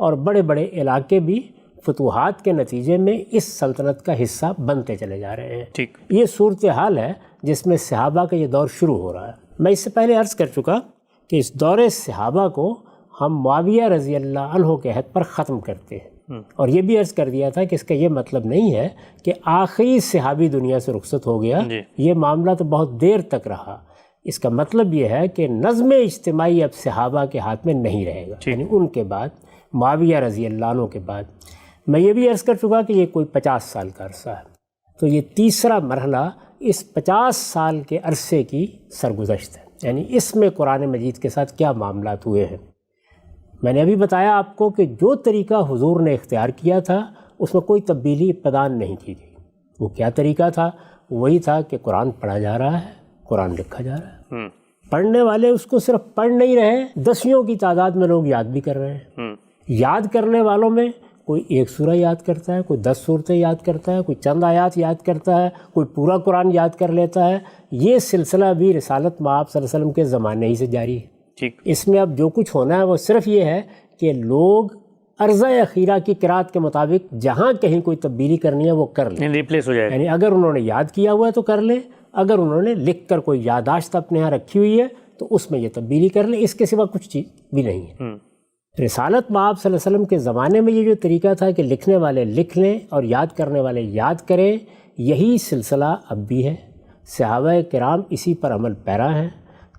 اور بڑے بڑے علاقے بھی فتوحات کے نتیجے میں اس سلطنت کا حصہ بنتے چلے جا رہے ہیں. ٹھیک. یہ صورتحال ہے جس میں صحابہ کا یہ دور شروع ہو رہا ہے. میں اس سے پہلے عرض کر چکا کہ اس دور صحابہ کو ہم معاویہ رضی اللہ عنہ کے عہد پر ختم کرتے ہیں، اور یہ بھی عرض کر دیا تھا کہ اس کا یہ مطلب نہیں ہے کہ آخری صحابی دنیا سے رخصت ہو گیا. یہ معاملہ تو بہت دیر تک رہا. اس کا مطلب یہ ہے کہ نظم اجتماعی اب صحابہ کے ہاتھ میں نہیں رہے گا، یعنی ان کے بعد معاویہ رضی اللہ عنہ کے بعد. میں یہ بھی عرض کر چکا کہ یہ کوئی 50 سال کا عرصہ ہے. تو یہ تیسرا مرحلہ اس 50 سال کے عرصے کی سرگزشت ہے، یعنی اس میں قرآن مجید کے ساتھ کیا معاملات ہوئے ہیں. میں نے ابھی بتایا آپ کو کہ جو طریقہ حضور نے اختیار کیا تھا اس میں کوئی تبدیلی ابتداً نہیں کی گئی. وہ کیا طریقہ تھا؟ وہی تھا کہ قرآن پڑھا جا رہا ہے، قرآن لکھا جا رہا ہے. پڑھنے والے اس کو صرف پڑھ نہیں رہے، دسیوں کی تعداد میں لوگ یاد بھی کر رہے ہیں. یاد کرنے والوں میں کوئی ایک سورہ یاد کرتا ہے، کوئی 10 صورتیں یاد کرتا ہے، کوئی چند آیات یاد کرتا ہے، کوئی پورا قرآن یاد کر لیتا ہے. یہ سلسلہ بھی رسالت مآب صلی اللہ علیہ وسلم کے زمانے ہی سے جاری ہے. ٹھیک. اس میں اب جو کچھ ہونا ہے وہ صرف یہ ہے کہ لوگ عرضہ اخیرہ کی قرات کے مطابق جہاں کہیں کوئی تبدیلی کرنی ہے وہ کر لیں، ریپلیس ہو جائے. یعنی اگر انہوں نے یاد کیا ہوا ہے تو کر لیں، اگر انہوں نے لکھ کر کوئی یادداشت اپنے یہاں رکھی ہوئی ہے تو اس میں یہ تبدیلی کر لیں. اس کے سوا کچھ چیز بھی نہیں ہے. رسالت مآب صلی اللہ علیہ وسلم کے زمانے میں یہ جو طریقہ تھا کہ لکھنے والے لکھ لیں اور یاد کرنے والے یاد کریں، یہی سلسلہ اب بھی ہے. صحابہ کرام اسی پر عمل پیرا ہیں.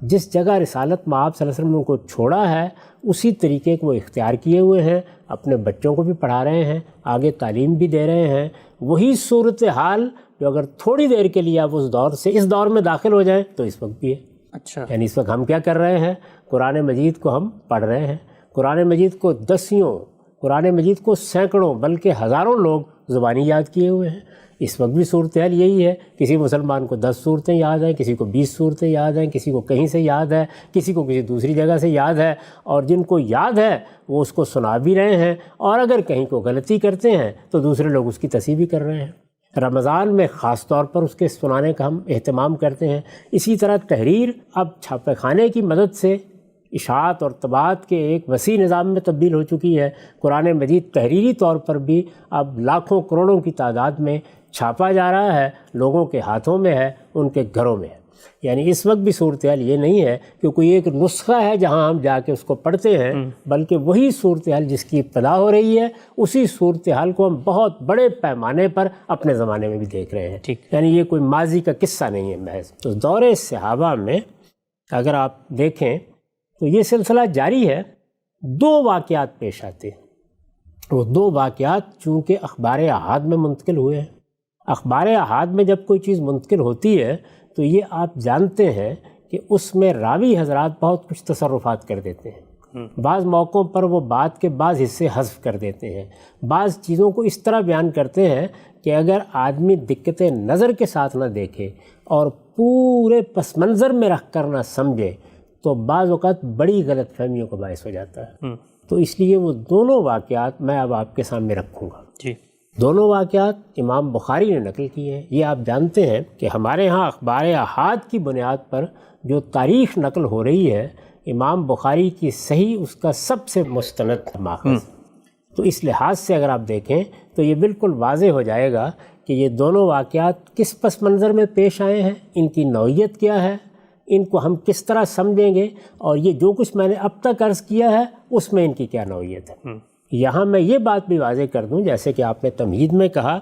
جس جگہ رسالت مآب صلی اللہ علیہ وسلم نے کو چھوڑا ہے اسی طریقے کو وہ اختیار کیے ہوئے ہیں. اپنے بچوں کو بھی پڑھا رہے ہیں، آگے تعلیم بھی دے رہے ہیں. وہی صورتحال جو اگر تھوڑی دیر کے لیے آپ اس دور سے اس دور میں داخل ہو جائیں تو اس وقت بھی ہے. اچھا. یعنی اس وقت ہم کیا کر رہے ہیں؟ قرآن مجید کو ہم پڑھ رہے ہیں. قرآن مجید کو دسیوں، قرآن مجید کو سینکڑوں بلکہ ہزاروں لوگ زبانی یاد کیے ہوئے ہیں. اس وقت بھی صورتحال یہی ہے. کسی مسلمان کو 10 صورتیں یاد ہیں، کسی کو 20 صورتیں یاد ہیں، کسی کو کہیں سے یاد ہے، کسی کو کسی دوسری جگہ سے یاد ہے، اور جن کو یاد ہے وہ اس کو سنا بھی رہے ہیں، اور اگر کہیں کو غلطی کرتے ہیں تو دوسرے لوگ اس کی تصحیح بھی کر رہے ہیں. رمضان میں خاص طور پر اس کے سنانے کا ہم اہتمام کرتے ہیں. اسی طرح تحریر اب چھاپے خانے کی مدد سے اشاعت اور طباعت کے ایک وسیع نظام میں تبدیل ہو چکی ہے. قرآن مجید تحریری طور پر بھی اب لاکھوں کروڑوں کی تعداد میں چھاپا جا رہا ہے، لوگوں کے ہاتھوں میں ہے، ان کے گھروں میں ہے. یعنی اس وقت بھی صورتحال یہ نہیں ہے کہ کوئی ایک نسخہ ہے جہاں ہم جا کے اس کو پڑھتے ہیں، بلکہ وہی صورتحال جس کی ابتدا ہو رہی ہے اسی صورتحال کو ہم بہت بڑے پیمانے پر اپنے زمانے میں بھی دیکھ رہے ہیں. یعنی یہ کوئی ماضی کا قصہ نہیں ہے محض. تو دور صحابہ میں اگر آپ دیکھیں تو یہ سلسلہ جاری ہے. 2 واقعات پیش آتے ہیں. وہ 2 واقعات چونکہ اخبار احاد میں منتقل ہوئے ہیں. اخبار احاد میں جب کوئی چیز منتقل ہوتی ہے تو یہ آپ جانتے ہیں کہ اس میں راوی حضرات بہت کچھ تصرفات کر دیتے ہیں. بعض موقعوں پر وہ بات کے بعض حصے حذف کر دیتے ہیں. بعض چیزوں کو اس طرح بیان کرتے ہیں کہ اگر آدمی دقت نظر کے ساتھ نہ دیکھے اور پورے پس منظر میں رکھ کر نہ سمجھے تو بعض اوقات بڑی غلط فہمیوں کا باعث ہو جاتا ہے. تو اس لیے وہ دونوں واقعات میں اب آپ کے سامنے رکھوں گا. جی. دونوں واقعات امام بخاری نے نقل کیے ہیں. یہ آپ جانتے ہیں کہ ہمارے ہاں اخبار احاد کی بنیاد پر جو تاریخ نقل ہو رہی ہے امام بخاری کی صحیح اس کا سب سے مستند ماخذ. تو اس لحاظ سے اگر آپ دیکھیں تو یہ بالکل واضح ہو جائے گا کہ یہ دونوں واقعات کس پس منظر میں پیش آئے ہیں، ان کی نوعیت کیا ہے، ان کو ہم کس طرح سمجھیں گے، اور یہ جو کچھ میں نے اب تک عرض کیا ہے اس میں ان کی کیا نوعیت ہے. یہاں میں یہ بات بھی واضح کر دوں، جیسے کہ آپ نے تمہید میں کہا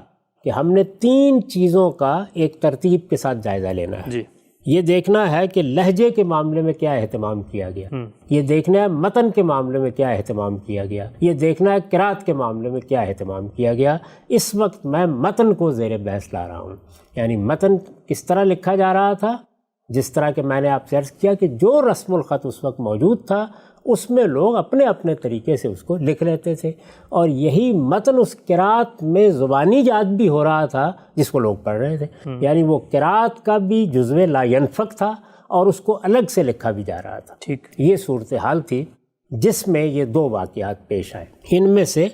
کہ ہم نے 3 چیزوں کا ایک ترتیب کے ساتھ جائزہ لینا ہے. جی. یہ دیکھنا ہے کہ لہجے کے معاملے میں کیا اہتمام کیا گیا، یہ دیکھنا ہے متن کے معاملے میں کیا اہتمام کیا گیا، یہ دیکھنا ہے قرات کے معاملے میں کیا اہتمام کیا گیا. اس وقت میں متن کو زیر بحث لا رہا ہوں. یعنی متن کس طرح لکھا جا رہا تھا، جس طرح کہ میں نے آپ سے عرض کیا کہ جو رسم الخط اس وقت موجود تھا اس میں لوگ اپنے اپنے طریقے سے اس کو لکھ لیتے تھے، اور یہی متن اس قرات میں زبانی یاد بھی ہو رہا تھا جس کو لوگ پڑھ رہے تھے. یعنی وہ قرات کا بھی جزو لا ینفک تھا اور اس کو الگ سے لکھا بھی جا رہا تھا. ٹھیک. یہ صورتحال تھی جس میں یہ 2 واقعات پیش آئے. ان میں سے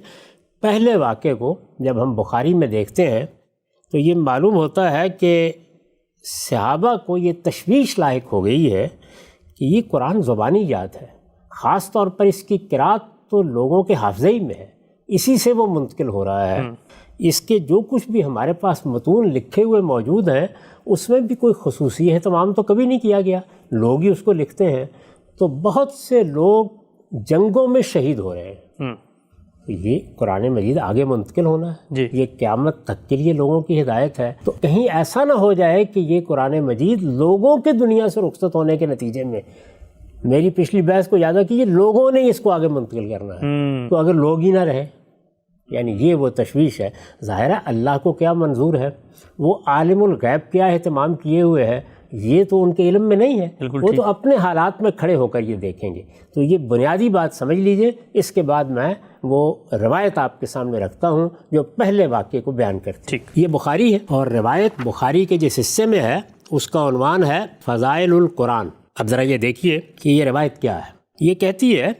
پہلے واقعے کو جب ہم بخاری میں دیکھتے ہیں تو یہ معلوم ہوتا ہے کہ صحابہ کو یہ تشویش لاحق ہو گئی ہے کہ یہ قرآن زبانی یاد ہے، خاص طور پر اس کی قرات تو لوگوں کے حافظے ہی میں ہے، اسی سے وہ منتقل ہو رہا ہے۔ اس کے جو کچھ بھی ہمارے پاس متون لکھے ہوئے موجود ہیں اس میں بھی کوئی خصوصی اہتمام تو کبھی نہیں کیا گیا، لوگ ہی اس کو لکھتے ہیں۔ تو بہت سے لوگ جنگوں میں شہید ہو رہے ہیں، یہ قرآن مجید آگے منتقل ہونا ہے، یہ قیامت تک کے لیے لوگوں کی ہدایت ہے۔ تو کہیں ایسا نہ ہو جائے کہ یہ قرآن مجید لوگوں کے دنیا سے رخصت ہونے کے نتیجے میں، میری پچھلی بحث کو یاد کیجیے، لوگوں نے اس کو آگے منتقل کرنا ہے، تو اگر لوگ ہی نہ رہے، یعنی یہ وہ تشویش ہے۔ ظاہر ہے اللہ کو کیا منظور ہے، وہ عالم الغیب کیا اہتمام کیے ہوئے ہے، یہ تو ان کے علم میں نہیں ہے، وہ تو اپنے حالات میں کھڑے ہو کر یہ دیکھیں گے۔ تو یہ بنیادی بات سمجھ لیجئے۔ اس کے بعد میں وہ روایت آپ کے سامنے رکھتا ہوں جو پہلے واقعے کو بیان کرتی ہے۔ یہ بخاری ہے اور روایت بخاری کے جس حصے میں ہے اس کا عنوان ہے فضائل القرآن۔ اب ذرا یہ دیکھیے کہ یہ روایت کیا ہے۔ یہ کہتی ہے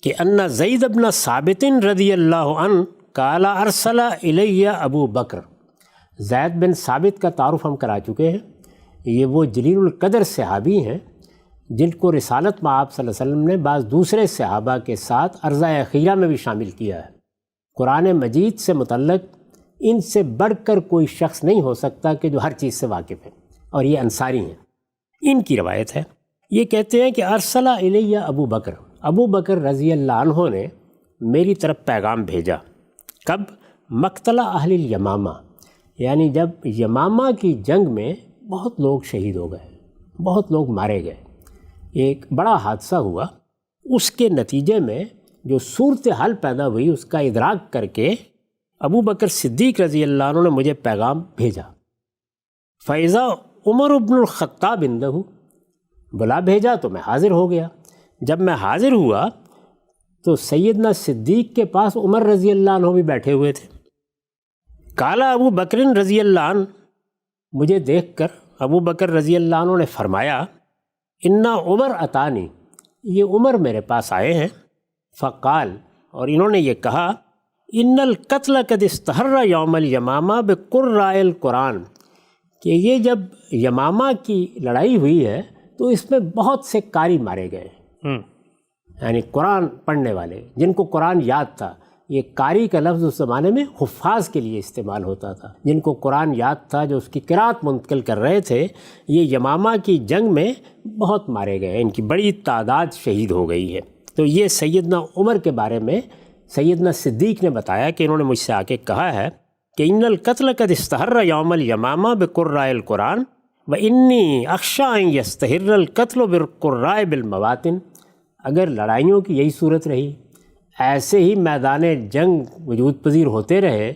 کہ ان زید بن ثابت رضی اللہ عنہ قال ارسل الی ابو بکر۔ زید بن ثابت کا تعارف ہم کرا چکے ہیں، یہ وہ جلیل القدر صحابی ہیں جن کو رسالت میں آپ صلی اللہ علیہ وسلم نے بعض دوسرے صحابہ کے ساتھ عرضہ اخیرہ میں بھی شامل کیا ہے۔ قرآن مجید سے متعلق ان سے بڑھ کر کوئی شخص نہیں ہو سکتا کہ جو ہر چیز سے واقف ہے، اور یہ انصاری ہیں۔ ان کی روایت ہے، یہ کہتے ہیں کہ ارسل الی ابو بکر، ابو بکر رضی اللہ عنہ نے میری طرف پیغام بھیجا۔ کب؟ مقتلہ اہل الیمامہ، یعنی جب یمامہ کی جنگ میں بہت لوگ شہید ہو گئے، بہت لوگ مارے گئے، ایک بڑا حادثہ ہوا، اس کے نتیجے میں جو صورتحال پیدا ہوئی اس کا ادراک کر کے ابو بکر صدیق رضی اللہ عنہ نے مجھے پیغام بھیجا۔ فیضا عمر بن الخطاب عندہ، بلا بھیجا تو میں حاضر ہو گیا۔ جب میں حاضر ہوا تو سیدنا صدیق کے پاس عمر رضی اللہ عنہ بھی بیٹھے ہوئے تھے۔ کالا ابو بکر رضی اللہ عنہ، مجھے دیکھ کر ابو بکر رضی اللہ عنہ نے فرمایا انا عمر اتانی، یہ عمر میرے پاس آئے ہیں۔ فقال، اور انہوں نے یہ کہا ان القتل قد استحر یوم الیمامہ بقراء القرآن، کہ یہ جب یمامہ کی لڑائی ہوئی ہے تو اس میں بہت سے قاری مارے گئے، یعنی قرآن پڑھنے والے جن کو قرآن یاد تھا۔ یہ قاری کا لفظ اس زمانے میں حفاظ کے لیے استعمال ہوتا تھا، جن کو قرآن یاد تھا، جو اس کی قرأت منتقل کر رہے تھے۔ یہ یمامہ کی جنگ میں بہت مارے گئے، ان کی بڑی تعداد شہید ہو گئی ہے۔ تو یہ سیدنا عمر کے بارے میں سیدنا صدیق نے بتایا کہ انہوں نے مجھ سے آ کے کہا ہے کہ ان القتل قد استحر یوم الیمامہ بقراء القرآن وانی اخشی ان یستحر القتل بالقراء بالمواطن۔ اگر لڑائیوں کی یہی صورت رہی، ایسے ہی میدان جنگ وجود پذیر ہوتے رہے،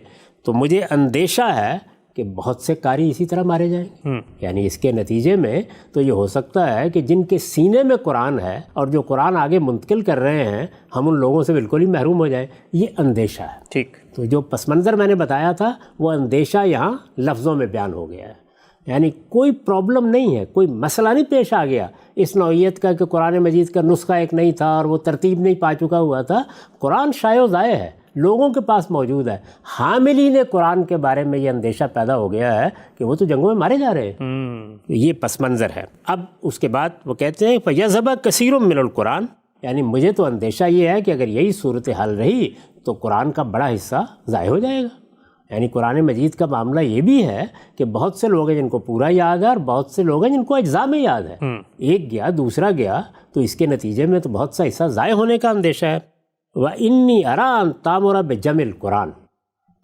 تو مجھے اندیشہ ہے کہ بہت سے قاری اسی طرح مارے جائیں گے۔ یعنی اس کے نتیجے میں تو یہ ہو سکتا ہے کہ جن کے سینے میں قرآن ہے اور جو قرآن آگے منتقل کر رہے ہیں، ہم ان لوگوں سے بالکل ہی محروم ہو جائیں۔ یہ اندیشہ ہے۔ ٹھیک۔ تو جو پس منظر میں نے بتایا تھا وہ اندیشہ یہاں لفظوں میں بیان ہو گیا ہے۔ یعنی کوئی پرابلم نہیں ہے، کوئی مسئلہ نہیں پیش آ گیا اس نوعیت کا کہ قرآن مجید کا نسخہ ایک نہیں تھا اور وہ ترتیب نہیں پا چکا ہوا تھا۔ قرآن شائع و ضائع ہے، لوگوں کے پاس موجود ہے۔ حاملین قرآن کے بارے میں یہ اندیشہ پیدا ہو گیا ہے کہ وہ تو جنگوں میں مارے جا رہے ہیں۔ یہ پس منظر ہے۔ اب اس کے بعد وہ کہتے ہیں فَيَذْهَبَ كَثِيرٌ مِّنَ الْقُرْآنِ، یعنی مجھے تو اندیشہ یہ ہے کہ اگر یہی صورتحال رہی تو قرآن کا بڑا حصہ ضائع ہو جائے گا۔ یعنی قرآن مجید کا معاملہ یہ بھی ہے کہ بہت سے لوگ ہیں جن کو پورا یاد ہے اور بہت سے لوگ ہیں جن کو اجزاء میں یاد ہے۔ ایک گیا دوسرا گیا تو اس کے نتیجے میں تو بہت سا حصہ ضائع ہونے کا اندیشہ ہے۔ وَإِنِّي أَرَىٰ أَن تَأْمُرَ بِجَمْعِ الْقُرْآنِ،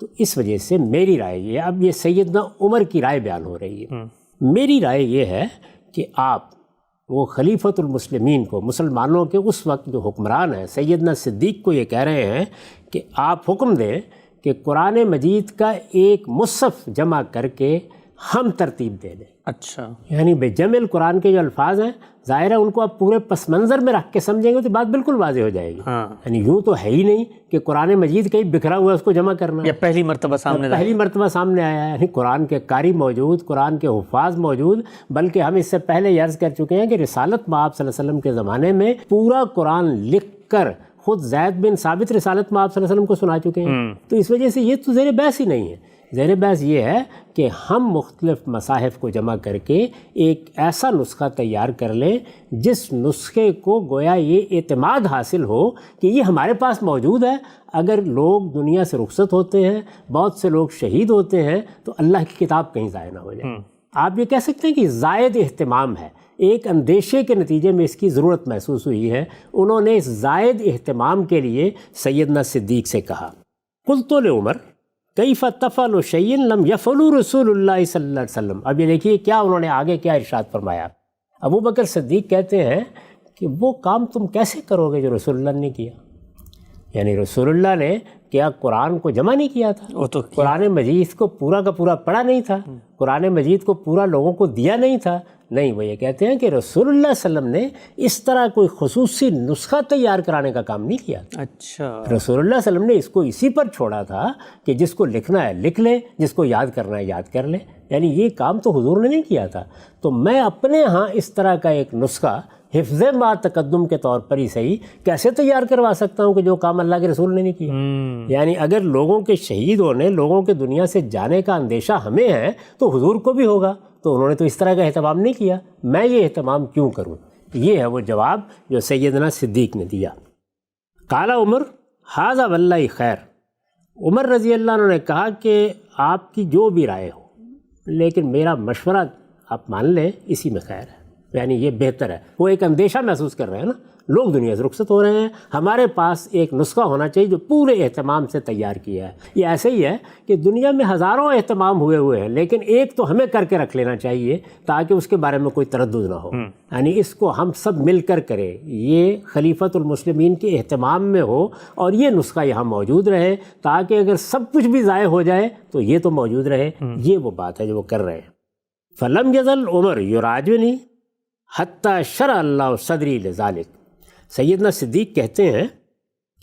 تو اس وجہ سے میری رائے یہ ہے، اب یہ سیدنا عمر کی رائے بیان ہو رہی ہے، میری رائے یہ ہے کہ آپ وہ خلیفۃ المسلمین کو، مسلمانوں کے اس وقت جو حکمران ہیں، سیدنا صدیق کو یہ کہہ رہے ہیں کہ آپ حکم دیں کہ قرآن مجید کا ایک مصحف جمع کر کے ہم ترتیب دے دیں۔ اچھا، یعنی بجمع القرآن کے جو الفاظ ہیں ظاہر ہے ان کو آپ پورے پس منظر میں رکھ کے سمجھیں گے تو بات بالکل واضح ہو جائے گی۔ یعنی یوں تو ہے ہی نہیں کہ قرآن مجید کہیں بکھرا ہوا ہے اس کو جمع کرنا، یا پہلی مرتبہ سامنے آیا ہے۔ یعنی قرآن کے قاری موجود، قرآن کے حفاظ موجود، بلکہ ہم اس سے پہلے یہ عرض کر چکے ہیں کہ رسالت مآب صلی اللہ علیہ وسلم کے زمانے میں پورا قرآن لکھ کر خود زید بن ثابت رسالت مآب صلی اللہ علیہ وسلم کو سنا چکے ہیں۔ تو اس وجہ سے یہ تو زیر بحث ہی نہیں ہے زیر بحث یہ ہے کہ ہم مختلف مصاحف کو جمع کر کے ایک ایسا نسخہ تیار کر لیں جس نسخے کو گویا یہ اعتماد حاصل ہو کہ یہ ہمارے پاس موجود ہے. اگر لوگ دنیا سے رخصت ہوتے ہیں، بہت سے لوگ شہید ہوتے ہیں، تو اللہ کی کتاب کہیں ضائع نہ ہو جائے. آپ یہ کہہ سکتے ہیں کہ زائد اہتمام ہے. ایک اندیشے کے نتیجے میں اس کی ضرورت محسوس ہوئی ہے. انہوں نے اس زائد اہتمام کے لیے سیدنا صدیق سے کہا، قلت لعمر کیف تفعل شیئا لم یفعلہ رسول اللہ صلی اللہ علیہ وسلم. اب یہ دیکھیے کیا انہوں نے آگے کیا ارشاد فرمایا. ابو بکر صدیق کہتے ہیں کہ وہ کام تم کیسے کرو گے جو رسول اللہ نے کیا. یعنی رسول اللہ نے کیا قرآن کو جمع نہیں کیا تھا؟ وہ تو قرآن مجید کو پورا کا پورا پڑھا نہیں تھا؟ قرآن مجید کو پورا لوگوں کو دیا نہیں تھا؟ نہیں، وہ یہ کہتے ہیں کہ رسول اللہ صلی اللہ علیہ وسلم نے اس طرح کوئی خصوصی نسخہ تیار کرانے کا کام نہیں کیا. اچھا، رسول اللہ صلی اللہ علیہ وسلم نے اس کو اسی پر چھوڑا تھا کہ جس کو لکھنا ہے لکھ لے، جس کو یاد کرنا ہے یاد کر لے. یعنی یہ کام تو حضور نے نہیں کیا تھا. تو میں اپنے ہاں اس طرح کا ایک نسخہ حفظ ما تقدم کے طور پر ہی صحیح کیسے تیار کروا سکتا ہوں کہ جو کام اللہ کے رسول نے نہیں کیا. یعنی اگر لوگوں کے شہید ہونے، لوگوں کے دنیا سے جانے کا اندیشہ ہمیں ہے تو حضور کو بھی ہوگا. تو انہوں نے تو اس طرح کا اہتمام نہیں کیا، میں یہ اہتمام کیوں کروں. یہ ہے وہ جواب جو سیدنا صدیق نے دیا. قال عمر ھذا واللہ خیر. عمر رضی اللہ عنہ نے کہا کہ آپ کی جو بھی رائے ہو، لیکن میرا مشورہ آپ مان لیں اسی میں خیر ہے. یعنی یہ بہتر ہے. وہ ایک اندیشہ محسوس کر رہے ہیں نا، لوگ دنیا سے رخصت ہو رہے ہیں، ہمارے پاس ایک نسخہ ہونا چاہیے جو پورے اہتمام سے تیار کیا ہے. یہ ایسے ہی ہے کہ دنیا میں ہزاروں اہتمام ہوئے ہیں، لیکن ایک تو ہمیں کر کے رکھ لینا چاہیے تاکہ اس کے بارے میں کوئی تردد نہ ہو. یعنی اس کو ہم سب مل کر کریں، یہ خلیفۃ المسلمین کے اہتمام میں ہو اور یہ نسخہ یہاں موجود رہے تاکہ اگر سب کچھ بھی ضائع ہو جائے تو یہ تو موجود رہے. یہ وہ بات ہے جو وہ کر رہے ہیں. فلم یزل عمر یراجعنی حتی شرع اللہ صدری لذالک. سیدنا صدیق کہتے ہیں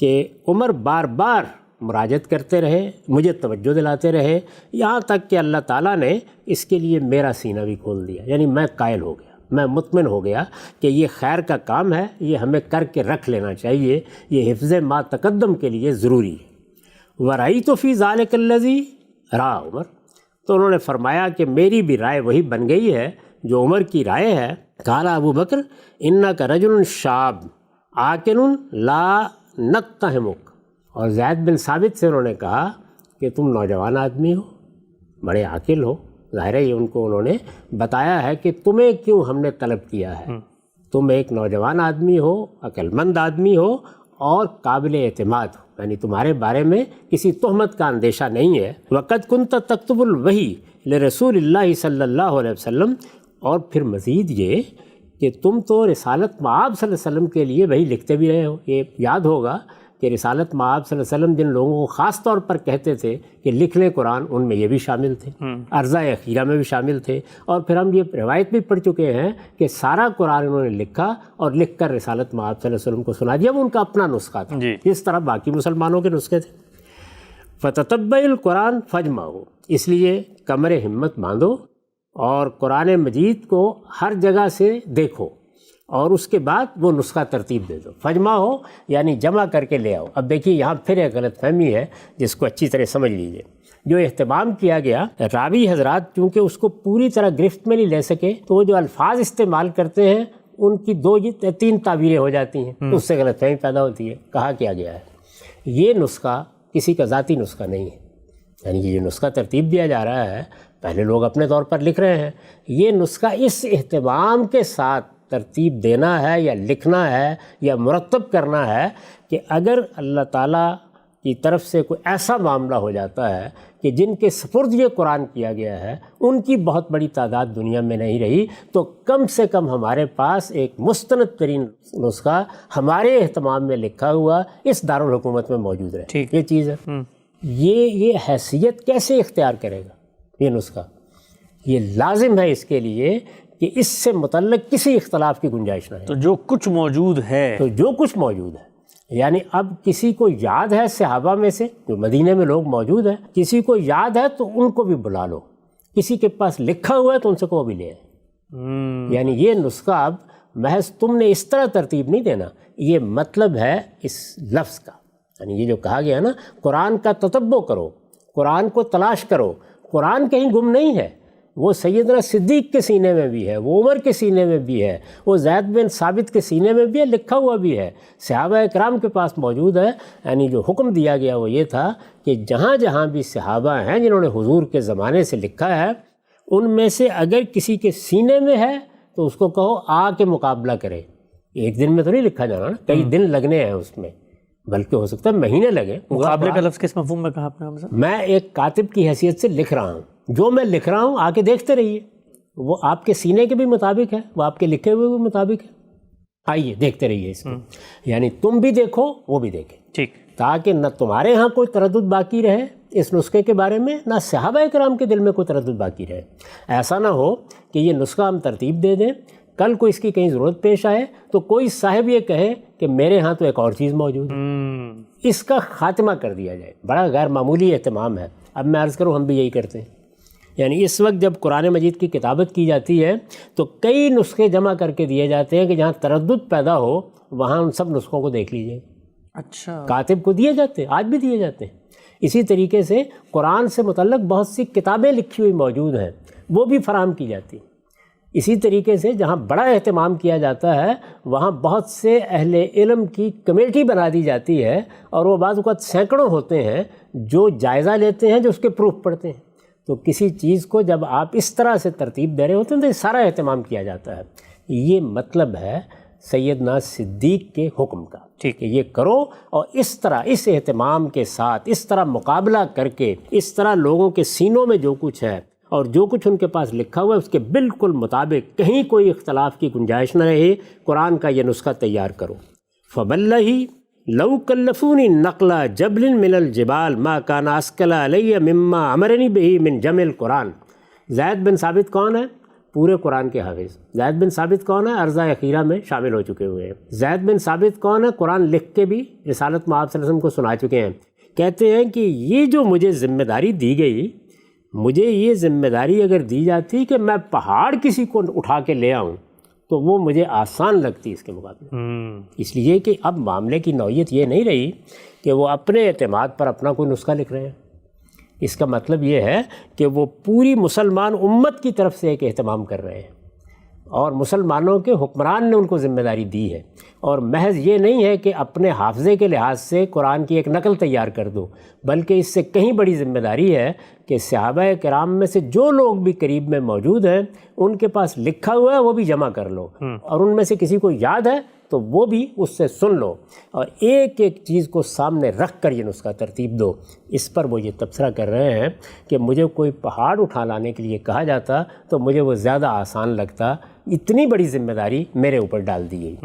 کہ عمر بار بار مراجعت کرتے رہے، مجھے توجہ دلاتے رہے، یہاں تک کہ اللہ تعالیٰ نے اس کے لیے میرا سینہ بھی کھول دیا. یعنی میں قائل ہو گیا، میں مطمئن ہو گیا کہ یہ خیر کا کام ہے، یہ ہمیں کر کے رکھ لینا چاہیے، یہ حفظ ما تقدم کے لیے ضروری ہے. وَرَأَيْتُ فِي ذَلِكَ الَّذِي رَأَى عمر. تو انہوں نے فرمایا کہ میری بھی رائے وہی بن گئی ہے جو عمر کی رائے ہے. قال ابو بکر انک رجل شاب عاقل لا نتہمک. اور زید بن ثابت سے انہوں نے کہا کہ تم نوجوان آدمی ہو، بڑے عاقل ہو. ظاہر ہے یہ ان کو انہوں نے بتایا ہے کہ تمہیں کیوں ہم نے طلب کیا ہے. تم ایک نوجوان آدمی ہو، عقل مند آدمی ہو اور قابل اعتماد ہو. یعنی تمہارے بارے میں کسی تہمت کا اندیشہ نہیں ہے. وقد کنت تکتب الوحی لرسول اللہ صلی اللہ علیہ وسلم. اور پھر مزید یہ کہ تم تو رسالت مآب صلی اللہ علیہ وسلم کے لیے وہی لکھتے بھی رہے ہو. یہ یاد ہوگا کہ رسالت مآب صلی اللہ علیہ وسلم جن لوگوں کو خاص طور پر کہتے تھے کہ لکھ لیں قرآن، ان میں یہ بھی شامل تھے، عرضہ اخیرہ میں بھی شامل تھے. اور پھر ہم یہ روایت بھی پڑھ چکے ہیں کہ سارا قرآن انہوں نے لکھا اور لکھ کر رسالت مآب صلی اللہ علیہ وسلم کو سنا دیا. وہ ان کا اپنا نسخہ تھا جس طرح باقی مسلمانوں کے نسخے تھے. فتتبع القرآن فجمعوا. اس لیے کمر ہمت باندھو اور قرآن مجید کو ہر جگہ سے دیکھو اور اس کے بعد وہ نسخہ ترتیب دے دو. فجمع ہو یعنی جمع کر کے لے آؤ. اب دیکھیے یہاں پھر ایک غلط فہمی ہے جس کو اچھی طرح سمجھ لیجیے. جو اہتمام کیا گیا، راوی حضرات چونکہ اس کو پوری طرح گرفت میں نہیں لے سکے تو وہ جو الفاظ استعمال کرتے ہیں ان کی 2-3 تعبیریں ہو جاتی ہیں، اس سے غلط فہمی پیدا ہوتی ہے. کہا کیا گیا ہے یہ نسخہ کسی کا ذاتی نسخہ نہیں ہے. یعنی یہ جو نسخہ ترتیب دیا جا رہا ہے پہلے لوگ اپنے طور پر لکھ رہے ہیں، یہ نسخہ اس اہتمام کے ساتھ ترتیب دینا ہے یا لکھنا ہے یا مرتب کرنا ہے کہ اگر اللہ تعالیٰ کی طرف سے کوئی ایسا معاملہ ہو جاتا ہے کہ جن کے سپرد یہ قرآن کیا گیا ہے ان کی بہت بڑی تعداد دنیا میں نہیں رہی، تو کم سے کم ہمارے پاس ایک مستند ترین نسخہ ہمارے اہتمام میں لکھا ہوا اس دارالحکومت میں موجود رہے. یہ چیز ہے. یہ حیثیت کیسے اختیار کرے گا یہ نسخہ؟ یہ لازم ہے اس کے لیے کہ اس سے متعلق کسی اختلاف کی گنجائش نہ ہے. تو جو کچھ موجود ہے یعنی اب کسی کو یاد ہے صحابہ میں سے جو مدینے میں لوگ موجود ہیں، کسی کو یاد ہے تو ان کو بھی بلا لو، کسی کے پاس لکھا ہوا ہے تو ان سے کو بھی لے آئے. یعنی یہ نسخہ اب محض تم نے اس طرح ترتیب نہیں دینا، یہ مطلب ہے اس لفظ کا. یعنی یہ جو کہا گیا نا قرآن کا تتبع کرو، قرآن کو تلاش کرو، قرآن کہیں گم نہیں ہے، وہ سیدنا صدیق کے سینے میں بھی ہے، وہ عمر کے سینے میں بھی ہے، وہ زید بن ثابت کے سینے میں بھی ہے، لکھا ہوا بھی ہے، صحابہ کرام کے پاس موجود ہے۔ یعنی جو حکم دیا گیا وہ یہ تھا کہ جہاں جہاں بھی صحابہ ہیں جنہوں نے حضور کے زمانے سے لکھا ہے، ان میں سے اگر کسی کے سینے میں ہے تو اس کو کہو آ کے مقابلہ کرے۔ ایک دن میں تو نہیں لکھا جانا نا، کئی دن لگنے ہیں اس میں، بلکہ ہو سکتا ہے مہینے لگے۔ مقابلے کا لفظ کس مفہوم میں کہا آپ نے؟ میں ایک کاتب کی حیثیت سے لکھ رہا ہوں، جو میں لکھ رہا ہوں آ کے دیکھتے رہیے، وہ آپ کے سینے کے بھی مطابق ہے، وہ آپ کے لکھے ہوئے بھی مطابق ہے، آئیے دیکھتے رہیے اس کو، یعنی تم بھی دیکھو وہ بھی دیکھیں، ٹھیک، تاکہ نہ تمہارے ہاں کوئی تردد باقی رہے اس نسخے کے بارے میں، نہ صحابہ کرام کے دل میں کوئی تردد باقی رہے۔ ایسا نہ ہو کہ یہ نسخہ ہم ترتیب دے دیں، کل کو اس کی کہیں ضرورت پیش آئے تو کوئی صاحب یہ کہے کہ میرے ہاں تو ایک اور چیز موجود ہے، اس کا خاتمہ کر دیا جائے۔ بڑا غیر معمولی اہتمام ہے۔ اب میں عرض کروں، ہم بھی یہی کرتے ہیں۔ یعنی اس وقت جب قرآن مجید کی کتابت کی جاتی ہے تو کئی نسخے جمع کر کے دیے جاتے ہیں کہ جہاں تردد پیدا ہو وہاں ان سب نسخوں کو دیکھ لیجئے۔ اچھا، کاتب کو دیے جاتے ہیں، آج بھی دیے جاتے ہیں۔ اسی طریقے سے قرآن سے متعلق بہت سی کتابیں لکھی ہوئی موجود ہیں، وہ بھی فراہم کی جاتی ہیں۔ اسی طریقے سے جہاں بڑا اہتمام کیا جاتا ہے وہاں بہت سے اہل علم کی کمیٹی بنا دی جاتی ہے، اور وہ بعض اوقات سینکڑوں ہوتے ہیں جو جائزہ لیتے ہیں، جو اس کے پروف پڑھتے ہیں۔ تو کسی چیز کو جب آپ اس طرح سے ترتیب دے رہے ہوتے ہیں تو یہ سارا اہتمام کیا جاتا ہے۔ یہ مطلب ہے سیدنا صدیق کے حکم کا، ٹھیک، کہ یہ کرو، اور اس طرح اس اہتمام کے ساتھ اس طرح مقابلہ کر کے اس طرح لوگوں کے سینوں میں جو کچھ ہے اور جو کچھ ان کے پاس لکھا ہوا ہے اس کے بالکل مطابق کہیں کوئی اختلاف کی گنجائش نہ رہے، قرآن کا یہ نسخہ تیار کرو۔ فَبَلَّهِ لَوْ كَلَّفُونِي نَقْلَ جَبْلٍ مِّنَ الْجِبَالِ مَا كَانَ أَثْقَلَ عَلَيَّ مِمَّا أَمَرَنِي بِهِ مِنْ جَمْعِ الْقُرْآنِ۔ زید بن ثابت کون ہے؟ پورے قرآن کے حافظ۔ زید بن ثابت کون ہے؟ عرضہ اخیرہ میں شامل ہو چکے ہوئے ہیں۔ زید بن ثابت کون ہے؟ قرآن لکھ کے بھی رسالت میں آپ صلی اللہ علیہ وسلم کو سنا چکے ہیں۔ کہتے ہیں کہ یہ جو مجھے ذمہ داری دی گئی، مجھے یہ ذمہ داری اگر دی جاتی کہ میں پہاڑ کسی کو اٹھا کے لے آؤں تو وہ مجھے آسان لگتی اس کے مقابلے، اس لیے کہ اب معاملے کی نوعیت یہ نہیں رہی کہ وہ اپنے اعتماد پر اپنا کوئی نسخہ لکھ رہے ہیں۔ اس کا مطلب یہ ہے کہ وہ پوری مسلمان امت کی طرف سے ایک اہتمام کر رہے ہیں، اور مسلمانوں کے حکمران نے ان کو ذمہ داری دی ہے، اور محض یہ نہیں ہے کہ اپنے حافظے کے لحاظ سے قرآن کی ایک نقل تیار کر دو، بلکہ اس سے کہیں بڑی ذمہ داری ہے کہ صحابہ کرام میں سے جو لوگ بھی قریب میں موجود ہیں ان کے پاس لکھا ہوا ہے وہ بھی جمع کر لو، اور ان میں سے کسی کو یاد ہے تو وہ بھی اس سے سن لو، اور ایک ایک چیز کو سامنے رکھ کر یہ نسخہ ترتیب دو۔ اس پر وہ یہ تبصرہ کر رہے ہیں کہ مجھے کوئی پہاڑ اٹھا لانے کے لیے کہا جاتا تو مجھے وہ زیادہ آسان لگتا، اتنی بڑی ذمہ داری میرے اوپر ڈال دی گئی۔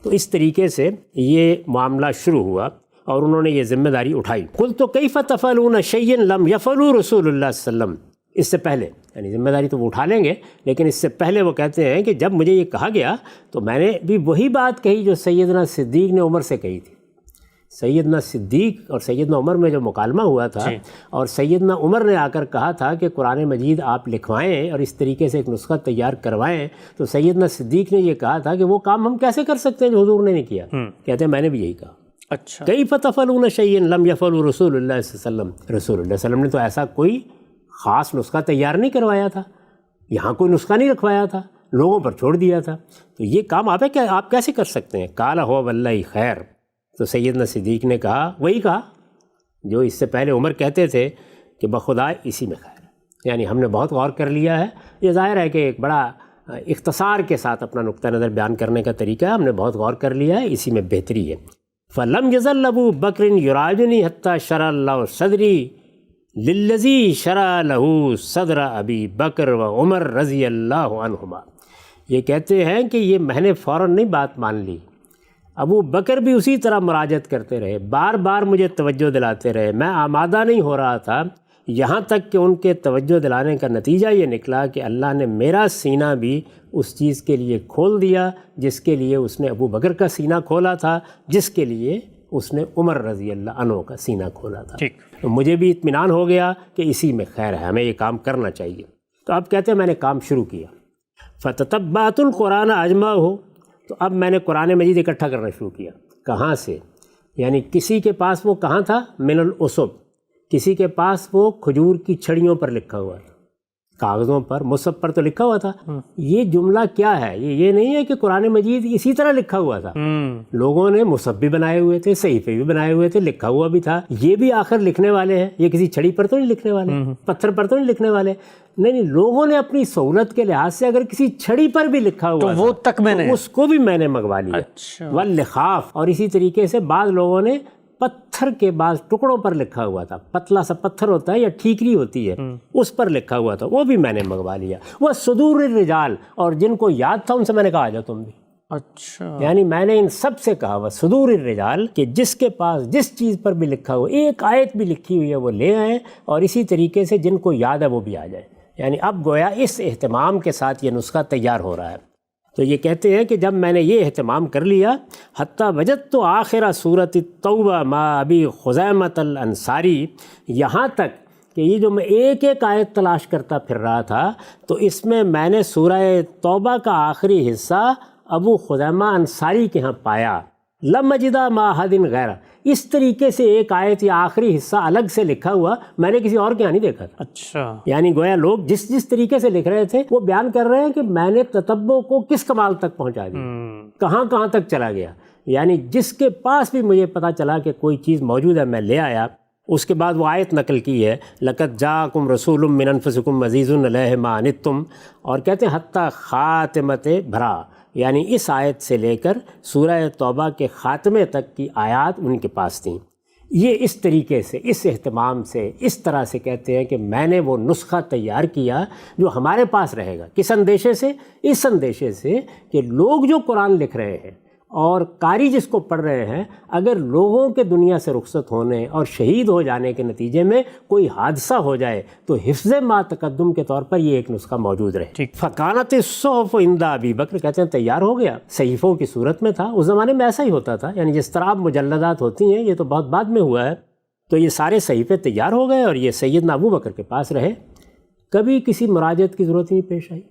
تو اس طریقے سے یہ معاملہ شروع ہوا اور انہوں نے یہ ذمہ داری اٹھائی۔ قُلْتُ كَيْفَ تَفْعَلُونَ شَيْئًا لَمْ يَفْعَلْهُ رسول اللہ صلی اللہ علیہ وسلم۔ اس سے پہلے یعنی ذمہ داری تو وہ اٹھا لیں گے، لیکن اس سے پہلے وہ کہتے ہیں کہ جب مجھے یہ کہا گیا تو میں نے بھی وہی بات کہی جو سیدنا صدیق نے عمر سے کہی تھی۔ سیدنا صدیق اور سیدنا عمر میں جو مکالمہ ہوا تھا، اور سیدنا عمر نے آ کر کہا تھا کہ قرآن مجید آپ لکھوائیں اور اس طریقے سے ایک نسخہ تیار کروائیں، تو سیدنا صدیق نے یہ کہا تھا کہ وہ کام ہم کیسے کر سکتے ہیں جو حضور نے نہیں کیا؟ کہتے ہیں میں نے بھی یہی کہا۔ اچھا، کیف تفعلون شیئا لم یفعلہ رسول اللہ صلی اللہ علیہ وسلم۔ رسول اللہ صلی اللہ علیہ وسلم نے تو ایسا کوئی خاص نسخہ تیار نہیں کروایا تھا، یہاں کوئی نسخہ نہیں رکھوایا تھا، لوگوں پر چھوڑ دیا تھا، تو یہ کام آپ کیسے کر سکتے ہیں؟ قال هو واللہ خیر۔ تو سیدنا صدیق نے کہا، وہی کہا جو اس سے پہلے عمر کہتے تھے کہ بخدا اسی میں خیر ہے، یعنی ہم نے بہت غور کر لیا ہے۔ یہ ظاہر ہے کہ ایک بڑا اختصار کے ساتھ اپنا نقطہ نظر بیان کرنے کا طریقہ ہے، ہم نے بہت غور کر لیا ہے، اسی میں بہتری ہے۔ فلم یزل ابو بکر یراجنی حتی شرع اللہ صدری للذی شرع لہ صدر ابی بکر و عمر رضی اللہ عنہما۔ یہ کہتے ہیں کہ یہ میں نے فوراً نہیں بات مان لی، ابو بکر بھی اسی طرح مراجعت کرتے رہے، بار بار مجھے توجہ دلاتے رہے، میں آمادہ نہیں ہو رہا تھا، یہاں تک کہ ان کے توجہ دلانے کا نتیجہ یہ نکلا کہ اللہ نے میرا سینہ بھی اس چیز کے لیے کھول دیا جس کے لیے اس نے ابو بکر کا سینہ کھولا تھا، جس کے لیے اس نے عمر رضی اللہ عنہ کا سینہ کھولا تھا۔ تو مجھے بھی اطمینان ہو گیا کہ اسی میں خیر ہے، ہمیں یہ کام کرنا چاہیے۔ تو اب کہتے ہیں میں نے کام شروع کیا۔ فتتبعت القرآن اجمعہ، تو اب میں نے قرآن مجید اکٹھا کرنا شروع کیا۔ کہاں سے؟ یعنی کسی کے پاس وہ کہاں تھا؟ من الاسب، کسی کے پاس وہ کھجور کی چھڑیوں پر لکھا ہوا تھا، کاغذوں پر، مصحف پر تو لکھا ہوا تھا۔ یہ جملہ کیا ہے؟ یہ نہیں ہے کہ قرآن مجید اسی طرح لکھا ہوا تھا، لوگوں نے مصحف بھی بنائے ہوئے تھے، صحیفے بھی بنائے ہوئے تھے، لکھا ہوا بھی تھا۔ یہ بھی آخر لکھنے والے ہیں، یہ کسی چھڑی پر تو نہیں لکھنے والے، پتھر پر تو نہیں لکھنے والے، نہیں، لوگوں نے اپنی سہولت کے لحاظ سے اگر کسی چھڑی پر بھی لکھا ہوا تو وہ تک میں نے اس کو بھی میں نے منگوا لیا۔ اچھا، واللخاف، اور اسی طریقے سے بعض لوگوں نے پتھر کے بعض ٹکڑوں پر لکھا ہوا تھا، پتلا سا پتھر ہوتا ہے یا ٹھیکری ہوتی ہے، اس پر لکھا ہوا تھا، وہ بھی میں نے منگوا لیا۔ وہ صدور الرجال، اور جن کو یاد تھا ان سے میں نے کہا جا تم بھی، اچھا، یعنی میں نے ان سب سے کہا وہ صدور الرجال کہ جس کے پاس جس چیز پر بھی لکھا ہوا، ایک آیت بھی لکھی ہوئی ہے وہ لے آئیں، اور اسی طریقے سے جن کو یاد ہے وہ بھی آ جائیں۔ یعنی اب گویا اس اہتمام کے ساتھ یہ نسخہ تیار ہو رہا ہے۔ تو یہ کہتے ہیں کہ جب میں نے یہ اہتمام کر لیا، حتیٰ وجدت آخر سورۃ التوبہ ما ابی خزیمۃ الانصاری، یہاں تک کہ یہ جو میں ایک ایک آیت تلاش کرتا پھر رہا تھا، تو اس میں نے سورہ توبہ کا آخری حصہ ابو خزیمہ انصاری کے ہاں پایا۔ لم اجدہ ما احد غیرہ، اس طریقے سے ایک آیت یا آخری حصہ الگ سے لکھا ہوا میں نے کسی اور کے یہاں نہیں دیکھا تھا۔ اچھا، یعنی گویا لوگ جس طریقے سے لکھ رہے تھے وہ بیان کر رہے ہیں کہ میں نے تتبع کو کس کمال تک پہنچا دیا، کہاں تک چلا گیا۔ یعنی جس کے پاس بھی مجھے پتا چلا کہ کوئی چیز موجود ہے میں لے آیا، اس کے بعد وہ آیت نقل کی ہے، لقد جاءکم رسول من انفسکم عزیز علیہ ما عنتم، اور کہتے ہیں حتیٰ خاتمت بھرا، یعنی اس آیت سے لے کر سورہ توبہ کے خاتمے تک کی آیات ان کے پاس تھیں۔ یہ اس طریقے سے، اس اہتمام سے، اس طرح سے کہتے ہیں کہ میں نے وہ نسخہ تیار کیا جو ہمارے پاس رہے گا۔ کس اندیشے سے؟ اس اندیشے سے کہ لوگ جو قرآن لکھ رہے ہیں اور قاری جس کو پڑھ رہے ہیں، اگر لوگوں کے دنیا سے رخصت ہونے اور شہید ہو جانے کے نتیجے میں کوئی حادثہ ہو جائے تو حفظ ما تقدم کے طور پر یہ ایک نسخہ موجود رہے۔ فکانت الصحف عند ابی بکر، کہتے ہیں تیار ہو گیا، صحیفوں کی صورت میں تھا، اس زمانے میں ایسا ہی ہوتا تھا، یعنی جس طرح اب مجلدات ہوتی ہیں، یہ تو بہت بعد میں ہوا ہے۔ تو یہ سارے صحیفے تیار ہو گئے اور یہ سیدنا ابو بکر کے پاس رہے، کبھی کسی مراجعت کی ضرورت نہیں پیش آئی،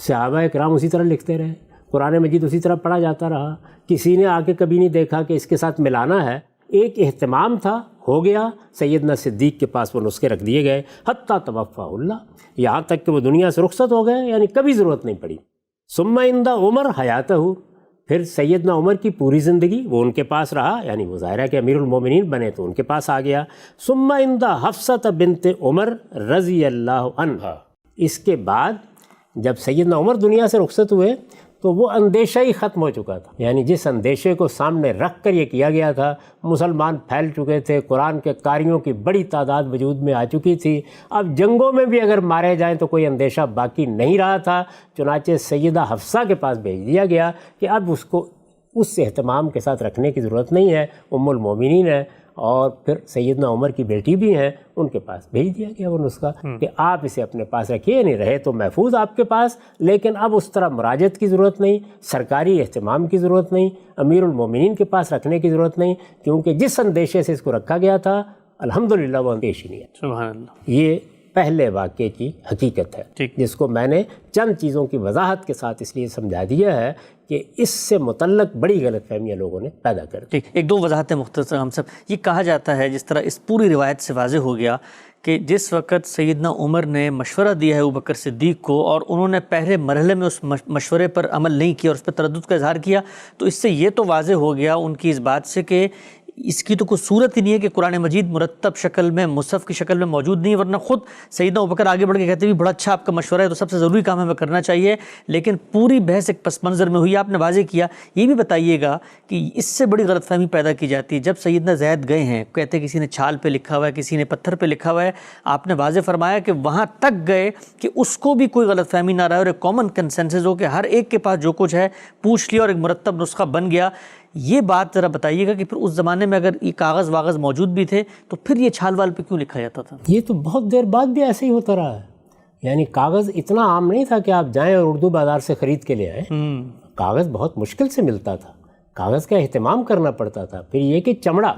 صحابہ کرام اسی طرح لکھتے رہے، قرآن مجید اسی طرح پڑھا جاتا رہا، کسی نے آ کے کبھی نہیں دیکھا کہ اس کے ساتھ ملانا ہے۔ ایک اہتمام تھا، ہو گیا، سیدنا صدیق کے پاس وہ نسخے رکھ دیے گئے، حتیٰ توفیہ اللہ، یہاں تک کہ وہ دنیا سے رخصت ہو گئے، یعنی کبھی ضرورت نہیں پڑی۔ ثم عند عمر حیاتہ، پھر سیدنا عمر کی پوری زندگی وہ ان کے پاس رہا، یعنی وہ ظاہر ہے کہ امیر المومنین بنے تو ان کے پاس آ گیا۔ ثم عند حفصہ بنت عمر رضی اللہ عنہا، اس کے بعد جب سیدنا عمر دنیا سے رخصت ہوئے تو وہ اندیشہ ہی ختم ہو چکا تھا، یعنی جس اندیشے کو سامنے رکھ کر یہ کیا گیا تھا، مسلمان پھیل چکے تھے، قرآن کے قاریوں کی بڑی تعداد وجود میں آ چکی تھی، اب جنگوں میں بھی اگر مارے جائیں تو کوئی اندیشہ باقی نہیں رہا تھا، چنانچہ سیدہ حفصہ کے پاس بھیج دیا گیا کہ اب اس کو اس اہتمام کے ساتھ رکھنے کی ضرورت نہیں ہے، ام المومنین ہے، اور پھر سیدنا عمر کی بیٹی بھی ہیں، ان کے پاس بھیج دیا گیا وہ نسخہ کہ آپ اسے اپنے پاس رکھیے، نہیں رہے تو محفوظ آپ کے پاس، لیکن اب اس طرح مراجعت کی ضرورت نہیں، سرکاری اہتمام کی ضرورت نہیں، امیر المومنین کے پاس رکھنے کی ضرورت نہیں، کیونکہ جس اندیشے سے اس کو رکھا گیا تھا الحمدللہ وہ پیش ہی نہیں ہے۔ سبحان اللہ، یہ پہلے واقعے کی حقیقت ہے، جس کو میں نے چند چیزوں کی وضاحت کے ساتھ اس لیے سمجھا دیا ہے کہ اس سے متعلق بڑی غلط فہمیاں لوگوں نے پیدا کر دی۔ ایک دو وضاحتیں مختصر ہم سب، یہ کہا جاتا ہے جس طرح اس پوری روایت سے واضح ہو گیا کہ جس وقت سیدنا عمر نے مشورہ دیا ہے ابوبکر صدیق کو اور انہوں نے پہلے مرحلے میں اس مشورے پر عمل نہیں کیا اور اس پر تردد کا اظہار کیا، تو اس سے یہ تو واضح ہو گیا ان کی اس بات سے کہ اس کی تو کوئی صورت ہی نہیں ہے کہ قرآن مجید مرتب شکل میں مصحف کی شکل میں موجود نہیں، ورنہ خود سیدنا ابوبکر آگے بڑھ کے کہتے ہیں بڑا اچھا آپ کا مشورہ ہے، تو سب سے ضروری کام ہمیں کرنا چاہیے، لیکن پوری بحث ایک پس منظر میں ہوئی۔ آپ نے واضح کیا، یہ بھی بتائیے گا کہ اس سے بڑی غلط فہمی پیدا کی جاتی ہے جب سیدنا زید گئے ہیں، کہتے ہیں کسی نے چھال پہ لکھا ہوا ہے، کسی نے پتھر پہ لکھا ہوا ہے، آپ نے واضح فرمایا کہ وہاں تک گئے کہ اس کو بھی کوئی غلط فہمی نہ رہے اور ایک کامن کنسنسس ہو کہ ہر ایک کے پاس جو کچھ ہے پوچھ لیا اور ایک مرتب نسخہ بن گیا۔ یہ بات ذرا بتائیے گا کہ پھر اس زمانے میں اگر یہ کاغذ واغذ موجود بھی تھے تو پھر یہ چھال وال پہ کیوں لکھا جاتا تھا؟ یہ تو بہت دیر بعد بھی ایسے ہی ہوتا رہا ہے، یعنی کاغذ اتنا عام نہیں تھا کہ آپ جائیں اور اردو بازار سے خرید کے لے آئیں، کاغذ بہت مشکل سے ملتا تھا، کاغذ کا اہتمام کرنا پڑتا تھا، پھر یہ کہ چمڑا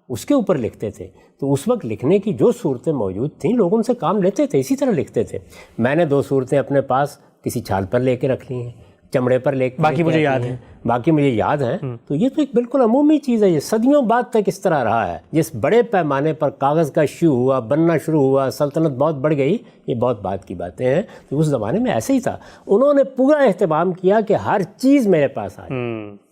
اس کے اوپر لکھتے تھے، تو اس وقت لکھنے کی جو صورتیں موجود تھیں لوگ ان سے کام لیتے تھے، اسی طرح لکھتے تھے۔ میں نے 2 صورتیں اپنے پاس کسی چھال پر لے کے رکھ لی ہیں، چمڑے پر لے کے باقی مجھے یاد ہیں، باقی مجھے یاد ہیں. تو یہ تو ایک بالکل عمومی چیز ہے، یہ صدیوں بعد تک اس طرح رہا ہے. جس بڑے پیمانے پر کاغذ کا ایشو ہوا، بننا شروع ہوا، سلطنت بہت بڑھ گئی، یہ بہت بعد کی باتیں ہیں. تو اس زمانے میں ایسے ہی تھا. انہوں نے پورا اہتمام کیا کہ ہر چیز میرے پاس آئے.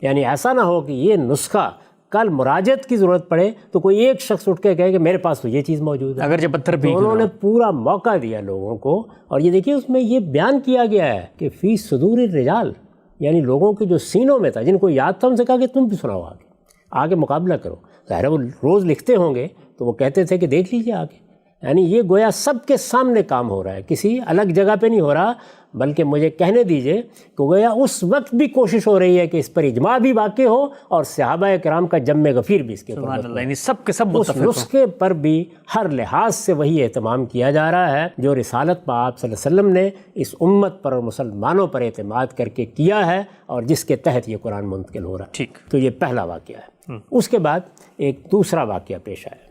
یعنی ایسا نہ ہو کہ یہ نسخہ کل مراجعت کی ضرورت پڑے تو کوئی ایک شخص اٹھ کے کہے کہ میرے پاس تو یہ چیز موجود ہے، اگر جب پتھر بھی. انہوں نے پورا موقع دیا لوگوں کو. اور یہ دیکھیے اس میں یہ بیان کیا گیا ہے کہ فی صدور الرجال، یعنی لوگوں کے جو سینوں میں تھا، جن کو یاد تھا، ان سے کہا کہ تم بھی سناؤ، آگے مقابلہ کرو. ظاہر ہے وہ روز لکھتے ہوں گے تو وہ کہتے تھے کہ دیکھ لیجیے آگے. یعنی یہ گویا سب کے سامنے کام ہو رہا ہے، کسی الگ جگہ پہ نہیں ہو رہا، بلکہ مجھے کہنے دیجئے کہ گویا اس وقت بھی کوشش ہو رہی ہے کہ اس پر اجماع بھی واقع ہو اور صحابہ کرام کا جم غفیر بھی اس کے اوپر. سبحان اللہ، یعنی سب کے سب اس نسخے پر بھی ہر لحاظ سے وہی اہتمام کیا جا رہا ہے جو رسالت میں آپ صلی اللہ علیہ وسلم نے اس امت پر اور مسلمانوں پر اعتماد کر کے کیا ہے اور جس کے تحت یہ قرآن منتقل ہو رہا ہے. ٹھیک. تو یہ پہلا واقعہ ہے. اس کے بعد ایک دوسرا واقعہ پیش آیا.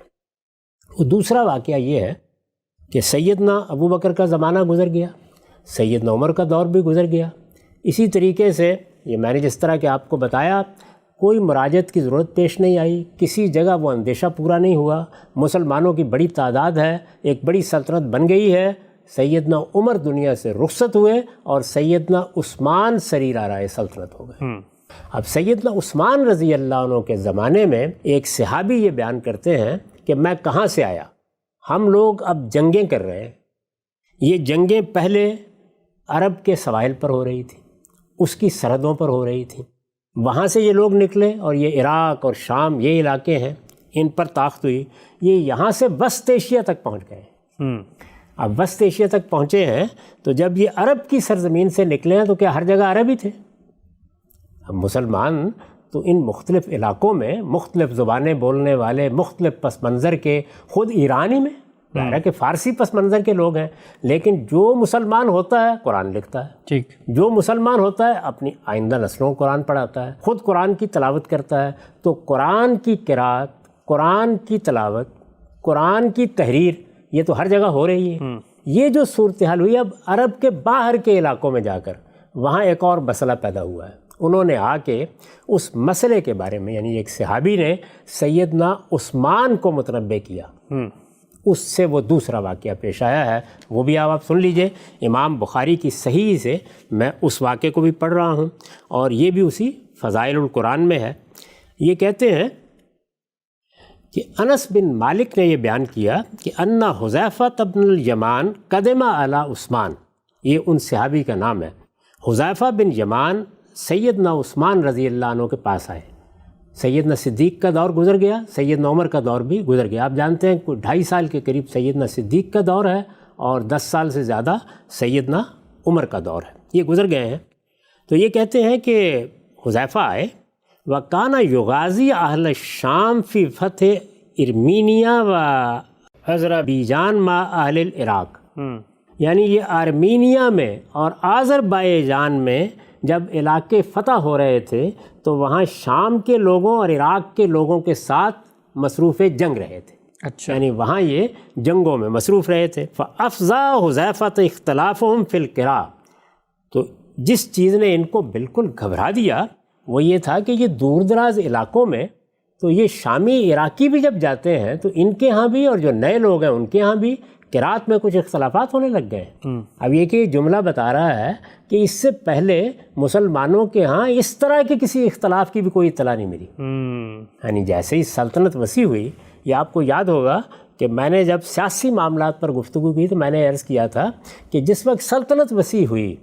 وہ دوسرا واقعہ یہ ہے کہ سیدنا ابو بکر کا زمانہ گزر گیا، سیدنا عمر کا دور بھی گزر گیا. اسی طریقے سے یہ میں نے جس طرح کہ آپ کو بتایا، کوئی مراجعت کی ضرورت پیش نہیں آئی، کسی جگہ وہ اندیشہ پورا نہیں ہوا. مسلمانوں کی بڑی تعداد ہے، ایک بڑی سلطنت بن گئی ہے. سیدنا عمر دنیا سے رخصت ہوئے اور سیدنا عثمان سریرہ رائے سلطنت ہو گئے. اب سیدنا عثمان رضی اللہ عنہ کے زمانے میں ایک صحابی یہ بیان کرتے ہیں کہ میں کہاں سے آیا، ہم لوگ اب جنگیں کر رہے ہیں. یہ جنگیں پہلے عرب کے سواحل پر ہو رہی تھی، اس کی سرحدوں پر ہو رہی تھیں. وہاں سے یہ لوگ نکلے اور یہ عراق اور شام یہ علاقے ہیں، ان پر طاقت ہوئی. یہ یہاں سے وسط ایشیا تک پہنچ گئے. اب وسط ایشیا تک پہنچے ہیں تو جب یہ عرب کی سرزمین سے نکلے ہیں تو کیا ہر جگہ عرب ہی تھے؟ اب مسلمان تو ان مختلف علاقوں میں مختلف زبانیں بولنے والے، مختلف پس منظر کے، خود ایرانی میں ظاہر ہے کہ فارسی پس منظر کے لوگ ہیں، لیکن جو مسلمان ہوتا ہے قرآن لکھتا ہے. ٹھیک. جو مسلمان ہوتا ہے اپنی آئندہ نسلوں کو قرآن پڑھاتا ہے، خود قرآن کی تلاوت کرتا ہے. تو قرآن کی قرات، قرآن کی تلاوت، قرآن کی تحریر یہ تو ہر جگہ ہو رہی ہے. یہ جو صورتحال ہوئی، اب عرب کے باہر کے علاقوں میں جا کر وہاں ایک اور مسئلہ پیدا ہوا ہے. انہوں نے آ کے اس مسئلے کے بارے میں، یعنی ایک صحابی نے سیدنا عثمان کو متنبع کیا. اس سے وہ دوسرا واقعہ پیش آیا ہے، وہ بھی آپ سن لیجئے. امام بخاری کی صحیح سے میں اس واقعے کو بھی پڑھ رہا ہوں اور یہ بھی اسی فضائل القرآن میں ہے. یہ کہتے ہیں کہ انس بن مالک نے یہ بیان کیا کہ ان حذیفہ بن الیمان قدم علی عثمان، یہ ان صحابی کا نام ہے. حذیفہ بن یمان سیدنا عثمان رضی اللہ عنہ کے پاس آئے. سیدنا صدیق کا دور گزر گیا، سیدنا عمر کا دور بھی گزر گیا. آپ جانتے ہیں کوئی 2.5 سال کے قریب سیدنا صدیق کا دور ہے اور 10 سال سے زیادہ سیدنا عمر کا دور ہے، یہ گزر گئے ہیں. تو یہ کہتے ہیں کہ حذیفہ آئے، وَكَانَ يُغَازِي أَهْلَ الشَّامِ فِي فَتْحِ ارمینیا و آذربائیجان مع اہل العراق. یعنی یہ آرمینیا میں اور آذربائیجان میں جب علاقے فتح ہو رہے تھے تو وہاں شام کے لوگوں اور عراق کے لوگوں کے ساتھ مصروف جنگ رہے تھے. اچھا. یعنی وہاں یہ جنگوں میں مصروف رہے تھے. فَأَفْزَا حُذَیفَةَ اخْتِلَافُهُمْ فِي الْقِرَاء. تو جس چیز نے ان کو بالکل گھبرا دیا وہ یہ تھا کہ یہ دور دراز علاقوں میں تو یہ شامی عراقی بھی جب جاتے ہیں تو ان کے ہاں بھی اور جو نئے لوگ ہیں ان کے ہاں بھی قرات میں کچھ اختلافات ہونے لگ گئے. اب یہ کہ جملہ بتا رہا ہے کہ اس سے پہلے مسلمانوں کے ہاں اس طرح کے کسی اختلاف کی بھی کوئی اطلاع نہیں ملی. یعنی جیسے ہی سلطنت وسیع ہوئی، یہ آپ کو یاد ہوگا کہ میں نے جب سیاسی معاملات پر گفتگو کی تو میں نے عرض کیا تھا کہ جس وقت سلطنت وسیع ہوئی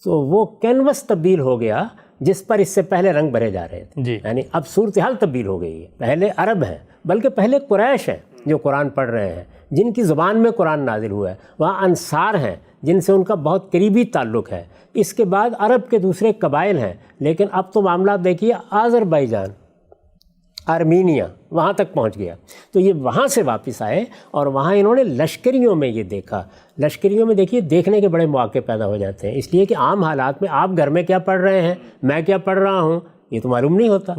تو وہ کینوس تبدیل ہو گیا جس پر اس سے پہلے رنگ بھرے جا رہے تھے. یعنی اب صورتحال تبدیل ہو گئی ہے. پہلے عرب ہیں، بلکہ پہلے قریش ہیں جو قرآن پڑھ رہے ہیں، جن کی زبان میں قرآن نازل ہوا ہے. وہاں انصار ہیں جن سے ان کا بہت قریبی تعلق ہے. اس کے بعد عرب کے دوسرے قبائل ہیں. لیکن اب تو معاملات دیکھیے آذربائیجان، آرمینیا وہاں تک پہنچ گیا. تو یہ وہاں سے واپس آئے اور وہاں انہوں نے لشکریوں میں یہ دیکھا. لشکریوں میں دیکھیے دیکھنے کے بڑے مواقع پیدا ہو جاتے ہیں، اس لیے کہ عام حالات میں آپ گھر میں کیا پڑھ رہے ہیں، میں کیا پڑھ رہا ہوں، یہ تو معلوم نہیں ہوتا.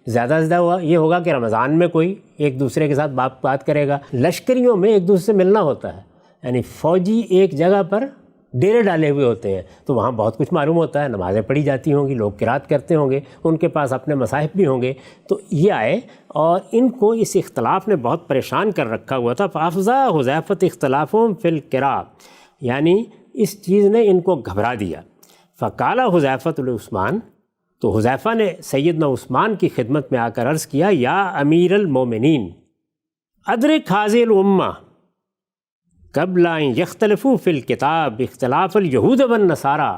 زیادہ سے زیادہ یہ ہوگا کہ رمضان میں کوئی ایک دوسرے کے ساتھ بات کرے گا. لشکریوں میں ایک دوسرے سے ملنا ہوتا ہے. یعنی فوجی ایک جگہ پر ڈیرے ڈالے ہوئے ہوتے ہیں، تو وہاں بہت کچھ معلوم ہوتا ہے، نمازیں پڑھی جاتی ہوں گی، لوگ قرات کرتے ہوں گے، ان کے پاس اپنے مصاحف بھی ہوں گے. تو یہ آئے اور ان کو اس اختلاف نے بہت پریشان کر رکھا ہوا تھا. فافزا حذیفۃ اختلافهم فی القراء، یعنی اس چیز نے ان کو گھبرا دیا. فقال حذیفۃ لعثمان، تو حذیفہ نے سیدنا عثمان کی خدمت میں آ کر عرض کیا، یا امیر المومنین ادرک هذه الامہ قبل ان یختلفوا فی الکتاب اختلاف الیہود والنصارى،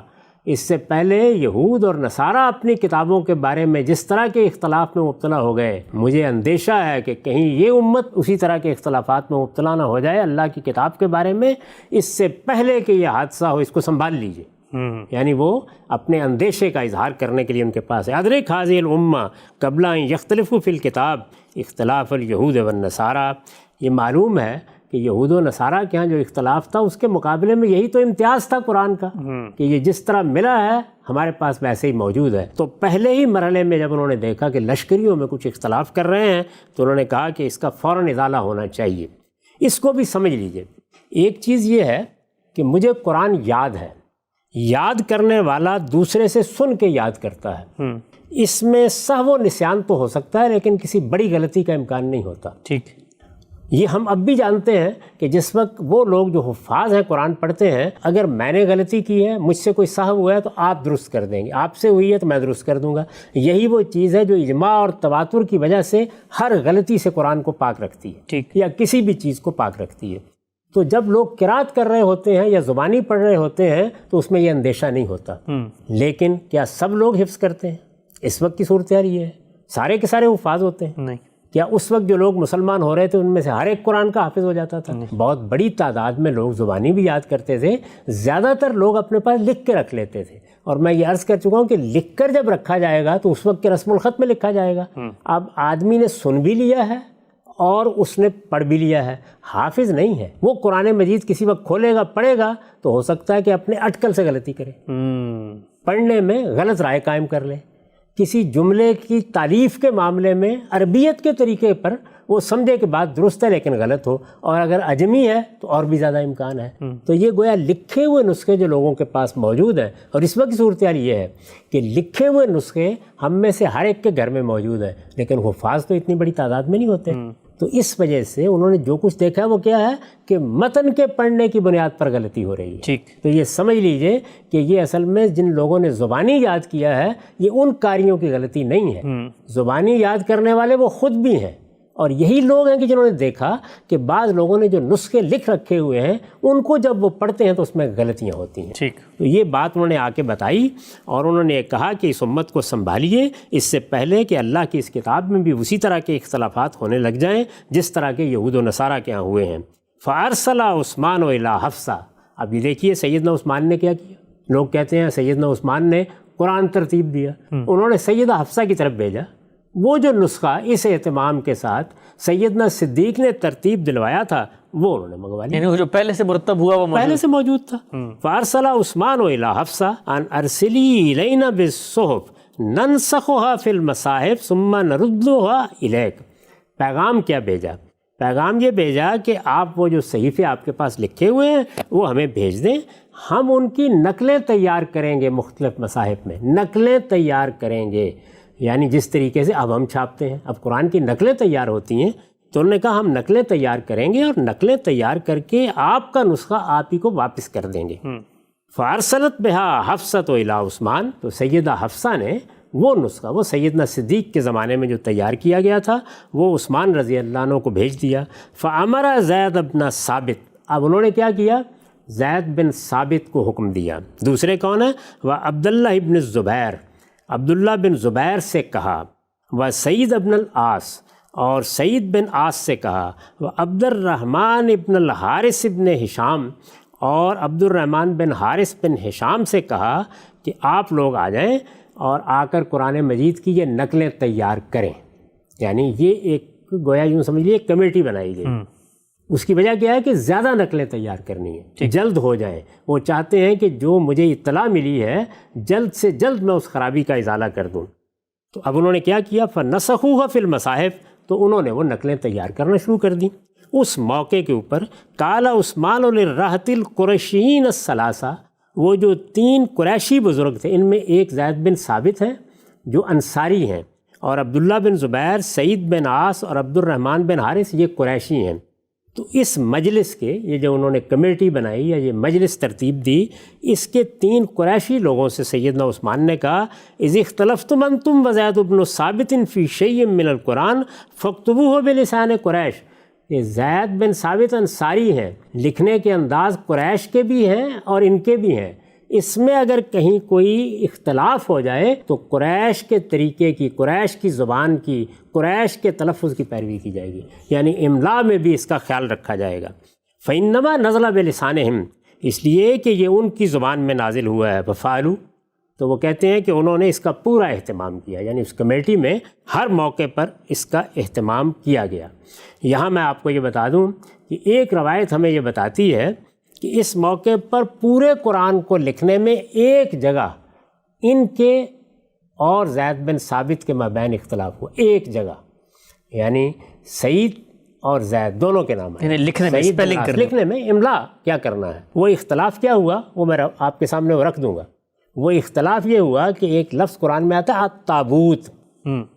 اس سے پہلے یہود اور نصارہ اپنی کتابوں کے بارے میں جس طرح کے اختلاف میں مبتلا ہو گئے، مجھے اندیشہ ہے کہ کہیں یہ امت اسی طرح کے اختلافات میں مبتلا نہ ہو جائے اللہ کی کتاب کے بارے میں، اس سے پہلے کہ یہ حادثہ ہو اس کو سنبھال لیجئے. یعنی وہ اپنے اندیشے کا اظہار کرنے کے لیے ان کے پاس ہے. ادرک هذه الامہ قبل ان یختلفوا فی الکتاب اختلاف الیہود والنصارى، یہ معلوم ہے کہ یہود و نصارہ کے ہاں جو اختلاف تھا اس کے مقابلے میں یہی تو امتیاز تھا قرآن کا، کہ یہ جس طرح ملا ہے ہمارے پاس ویسے ہی موجود ہے. تو پہلے ہی مرحلے میں جب انہوں نے دیکھا کہ لشکریوں میں کچھ اختلاف کر رہے ہیں تو انہوں نے کہا کہ اس کا فوراً ازالہ ہونا چاہیے. اس کو بھی سمجھ لیجئے. ایک چیز یہ ہے کہ مجھے قرآن یاد ہے، یاد کرنے والا دوسرے سے سن کے یاد کرتا ہے، اس میں سہو و نسیان تو ہو سکتا ہے لیکن کسی بڑی غلطی کا امکان نہیں ہوتا. ٹھیک، یہ ہم اب بھی جانتے ہیں کہ جس وقت وہ لوگ جو حفاظ ہیں قرآن پڑھتے ہیں، اگر میں نے غلطی کی ہے، مجھ سے کوئی سہو ہوا ہے تو آپ درست کر دیں گے، آپ سے ہوئی ہے تو میں درست کر دوں گا. یہی وہ چیز ہے جو اجماع اور تواتر کی وجہ سے ہر غلطی سے قرآن کو پاک رکھتی ہے، ٹھیک، یا کسی بھی چیز کو پاک رکھتی ہے. تو جب لوگ قرات کر رہے ہوتے ہیں یا زبانی پڑھ رہے ہوتے ہیں تو اس میں یہ اندیشہ نہیں ہوتا. لیکن کیا سب لوگ حفظ کرتے ہیں؟ اس وقت کی صورتحال یہ ہے، سارے کے سارے حفاظ ہوتے ہیں؟ نہیں. کیا اس وقت جو لوگ مسلمان ہو رہے تھے ان میں سے ہر ایک قرآن کا حافظ ہو جاتا تھا؟ بہت بڑی تعداد میں لوگ زبانی بھی یاد کرتے تھے، زیادہ تر لوگ اپنے پاس لکھ کے رکھ لیتے تھے. اور میں یہ عرض کر چکا ہوں کہ لکھ کر جب رکھا جائے گا تو اس وقت کے رسم الخط میں لکھا جائے گا. اب آدمی نے سن بھی لیا ہے اور اس نے پڑھ بھی لیا ہے، حافظ نہیں ہے. وہ قرآن مجید کسی وقت کھولے گا پڑھے گا تو ہو سکتا ہے کہ اپنے اٹکل سے غلطی کرے، پڑھنے میں غلط رائے قائم کر لے. کسی جملے کی تعریف کے معاملے میں عربیت کے طریقے پر وہ سمجھے کہ بات درست ہے لیکن غلط ہو، اور اگر عجمی ہے تو اور بھی زیادہ امکان ہے. تو یہ گویا لکھے ہوئے نسخے جو لوگوں کے پاس موجود ہیں، اور اس وقت کی صورتحال یہ ہے کہ لکھے ہوئے نسخے ہم میں سے ہر ایک کے گھر میں موجود ہیں لیکن حفاظ تو اتنی بڑی تعداد میں نہیں ہوتے. تو اس وجہ سے انہوں نے جو کچھ دیکھا ہے وہ کیا ہے کہ متن کے پڑھنے کی بنیاد پر غلطی ہو رہی ہے. ٹھیک. تو یہ سمجھ لیجئے کہ یہ اصل میں جن لوگوں نے زبانی یاد کیا ہے یہ ان قاریوں کی غلطی نہیں ہے. زبانی یاد کرنے والے وہ خود بھی ہیں، اور یہی لوگ ہیں کہ جنہوں نے دیکھا کہ بعض لوگوں نے جو نسخے لکھ رکھے ہوئے ہیں ان کو جب وہ پڑھتے ہیں تو اس میں غلطیاں ہوتی ہیں. ٹھیک. تو یہ بات انہوں نے آ کے بتائی اور انہوں نے کہا کہ اس امت کو سنبھالیے اس سے پہلے کہ اللہ کی اس کتاب میں بھی اسی طرح کے اختلافات ہونے لگ جائیں جس طرح کے یہود و نصارہ کے ہاں ہوئے ہیں. فارسل عثمان الی حفصہ. اب یہ دیکھیے سیدنا عثمان نے کیا کیا. لوگ کہتے ہیں سیدنا عثمان نے قرآن ترتیب دیا، انہوں نے سیدہ حفصہ کی طرف بھیجا. وہ جو نسخہ اس اہتمام کے ساتھ سیدنا صدیق نے ترتیب دلوایا تھا وہ انہوں نے منگوا لیا، یعنی جو پہلے سے مرتب ہوا وہ پہلے سے موجود تھا. فارسل عثمان الی حفصہ ان ارسلی الینا بالصحف ننسخها فی المصاحف ثم نردها الیک. پیغام کیا بھیجا؟ پیغام یہ بھیجا کہ آپ وہ جو صحیفے آپ کے پاس لکھے ہوئے ہیں وہ ہمیں بھیج دیں، ہم ان کی نقلیں تیار کریں گے. مختلف مصاحف میں نقلیں تیار کریں گے، یعنی جس طریقے سے اب ہم چھاپتے ہیں، اب قرآن کی نقلیں تیار ہوتی ہیں تو انہوں نے کہا ہم نقلیں تیار کریں گے اور نقلیں تیار کر کے آپ کا نسخہ آپ ہی کو واپس کر دیں گے. فارسلت بہا حفصۃ الی عثمان. تو سیدہ حفصہ نے وہ نسخہ وہ سیدنا صدیق کے زمانے میں جو تیار کیا گیا تھا وہ عثمان رضی اللہ عنہ کو بھیج دیا. فامر زید بن ثابت. اب انہوں نے کیا کیا؟ زید بن ثابت کو حکم دیا. دوسرے کون ہیں؟ وہ عبداللہ ابن الزبیر. عبداللہ بن زبیر سے کہا. وہ سعید ابن العاص، اور سعید بن عاص سے کہا. وہ عبد الرحمن ابن الحارث ابن ہشام، اور عبد الرحمن بن حارث بن ہشام سے کہا کہ آپ لوگ آ جائیں اور آ کر قرآن مجید کی یہ نقلیں تیار کریں. یعنی یہ ایک گویا یوں سمجھ لیے کمیٹی بنائی گئی. اس کی وجہ کیا ہے کہ زیادہ نقلیں تیار کرنی ہیں، جلد ہو جائیں. وہ چاہتے ہیں کہ جو مجھے اطلاع ملی ہے جلد سے جلد میں اس خرابی کا ازالہ کر دوں. تو اب انہوں نے کیا کیا؟ فنسخوها فی المصاحف. تو انہوں نے وہ نقلیں تیار کرنا شروع کر دیں. اس موقع کے اوپر قال عثمان للرہط القریشین الثلاثہ، وہ جو 3 قریشی بزرگ تھے، ان میں ایک زید بن ثابت ہیں جو انصاری ہیں، اور عبداللہ بن زبیر، سعید بن عاص اور عبد الرحمن بن حارث یہ قریشی ہیں۔ تو اس مجلس کے، یہ جو انہوں نے کمیٹی بنائی یا یہ مجلس ترتیب دی، اس کے 3 قریشی لوگوں سے سیدنا عثمان نے کہا اذ اختلفتم انتم وزید بن ثابت فی شیء من القرآن فاکتبوہ بلسان قریش، یہ زید بن ثابت انصاری ہیں، لکھنے کے انداز قریش کے بھی ہیں اور ان کے بھی ہیں، اس میں اگر کہیں کوئی اختلاف ہو جائے تو قریش کے طریقے کی، قریش کی زبان کی، قریش کے تلفظ کی پیروی کی جائے گی، یعنی املا میں بھی اس کا خیال رکھا جائے گا۔ فإنما نزل بلسانہم، اس لیے کہ یہ ان کی زبان میں نازل ہوا ہے، ففعلوا، تو وہ کہتے ہیں کہ انہوں نے اس کا پورا اہتمام کیا، یعنی اس کمیٹی میں ہر موقع پر اس کا اہتمام کیا گیا۔ یہاں میں آپ کو یہ بتا دوں کہ ایک روایت ہمیں یہ بتاتی ہے کہ اس موقع پر پورے قرآن کو لکھنے میں ایک جگہ ان کے اور زید بن ثابت کے مابین اختلاف ہوا، ایک جگہ، یعنی سعید اور زید دونوں کے نام یعنی لکھنے میں املا کیا کرنا ہے۔ وہ اختلاف کیا ہوا وہ میں آپ کے سامنے وہ رکھ دوں گا۔ وہ اختلاف یہ ہوا کہ ایک لفظ قرآن میں آتا ہے التابوت،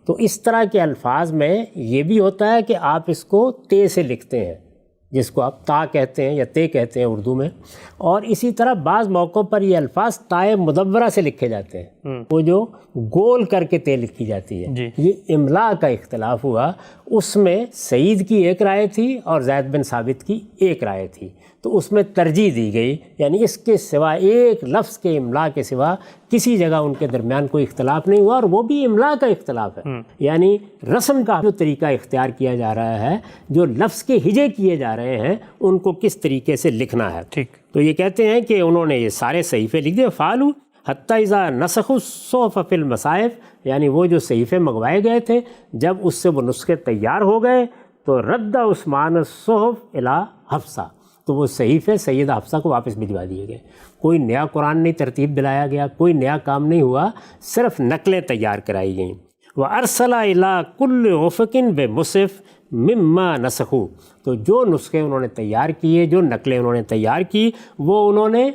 تو اس طرح کے الفاظ میں یہ بھی ہوتا ہے کہ آپ اس کو تے سے لکھتے ہیں، جس کو آپ تا کہتے ہیں یا تے کہتے ہیں اردو میں، اور اسی طرح بعض موقعوں پر یہ الفاظ تائے مدورہ سے لکھے جاتے ہیں، وہ جو گول کر کے تے لکھی جاتی ہے۔ یہ املا کا اختلاف ہوا، اس میں سعید کی ایک رائے تھی اور زید بن ثابت کی ایک رائے تھی، تو اس میں ترجیح دی گئی، یعنی اس کے سوا ایک لفظ کے املا کے سوا کسی جگہ ان کے درمیان کوئی اختلاف نہیں ہوا، اور وہ بھی املا کا اختلاف ہے، یعنی رسم کا جو طریقہ اختیار کیا جا رہا ہے، جو لفظ کے ہجے کیے جا رہے ہیں ان کو کس طریقے سے لکھنا ہے۔ تو یہ کہتے ہیں کہ انہوں نے یہ سارے صحیفے لکھ دیے، فعلوا حتی اذا نسخوا الصحف فی المصاحف، یعنی وہ جو صحیفے منگوائے گئے تھے جب اس سے وہ نسخے تیار ہو گئے تو رد عثمان الصحف الی حفصہ، تو وہ صحیفے سیدہ حفصہ کو واپس بھجوا دیے گئے۔ کوئی نیا قرآن نہیں ترتیب دلایا گیا، کوئی نیا کام نہیں ہوا، صرف نقلیں تیار کرائی گئیں۔ وَأَرْسَلَ إِلَىٰ كُلِّ عُفْقٍ بِمُصْحَفٍ مِمَّا نَسَخُوا، تو جو نسخے انہوں نے تیار کیے، جو نقلیں انہوں نے تیار کی، وہ انہوں نے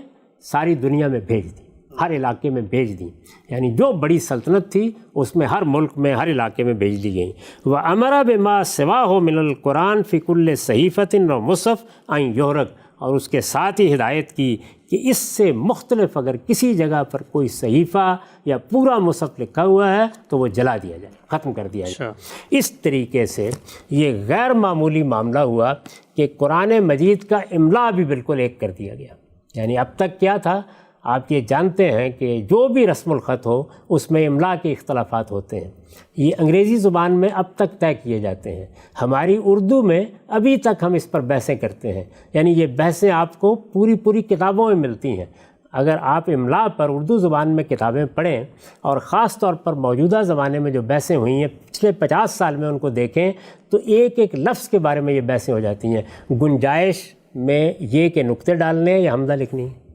ساری دنیا میں بھیج دی، ہر علاقے میں بھیج دیں، یعنی جو بڑی سلطنت تھی اس میں ہر ملک میں ہر علاقے میں بھیج دی گئیں۔ وَأَمَرَ بِمَا سِوَاهُ مِنَ الْقُرْآنِ فِي كُلِّ صَحِيفَةٍ وَمُصْحَفٍ أَن يُحْرَقَ، اور اس کے ساتھ ہی ہدایت کی کہ اس سے مختلف اگر کسی جگہ پر کوئی صحیفہ یا پورا مصحف لکھا ہوا ہے تو وہ جلا دیا جائے، ختم کر دیا جائے۔ اس طریقے سے یہ غیر معمولی معاملہ ہوا کہ قرآن مجید کا املا بھی بالکل ایک کر دیا گیا۔ یعنی اب تک کیا تھا، آپ یہ جانتے ہیں کہ جو بھی رسم الخط ہو اس میں املا کے اختلافات ہوتے ہیں، یہ انگریزی زبان میں اب تک طے کیے جاتے ہیں، ہماری اردو میں ابھی تک ہم اس پر بحثیں کرتے ہیں، یعنی یہ بحثیں آپ کو پوری کتابوں میں ملتی ہیں۔ اگر آپ املا پر اردو زبان میں کتابیں پڑھیں اور خاص طور پر موجودہ زمانے میں جو بحثیں ہوئی ہیں پچھلے 50 سال میں ان کو دیکھیں تو ایک ایک لفظ کے بارے میں یہ بحثیں ہو جاتی ہیں۔ گنجائش میں یہ کہ نقطے ڈالنے ہیں یا حمزہ لکھنی ہے،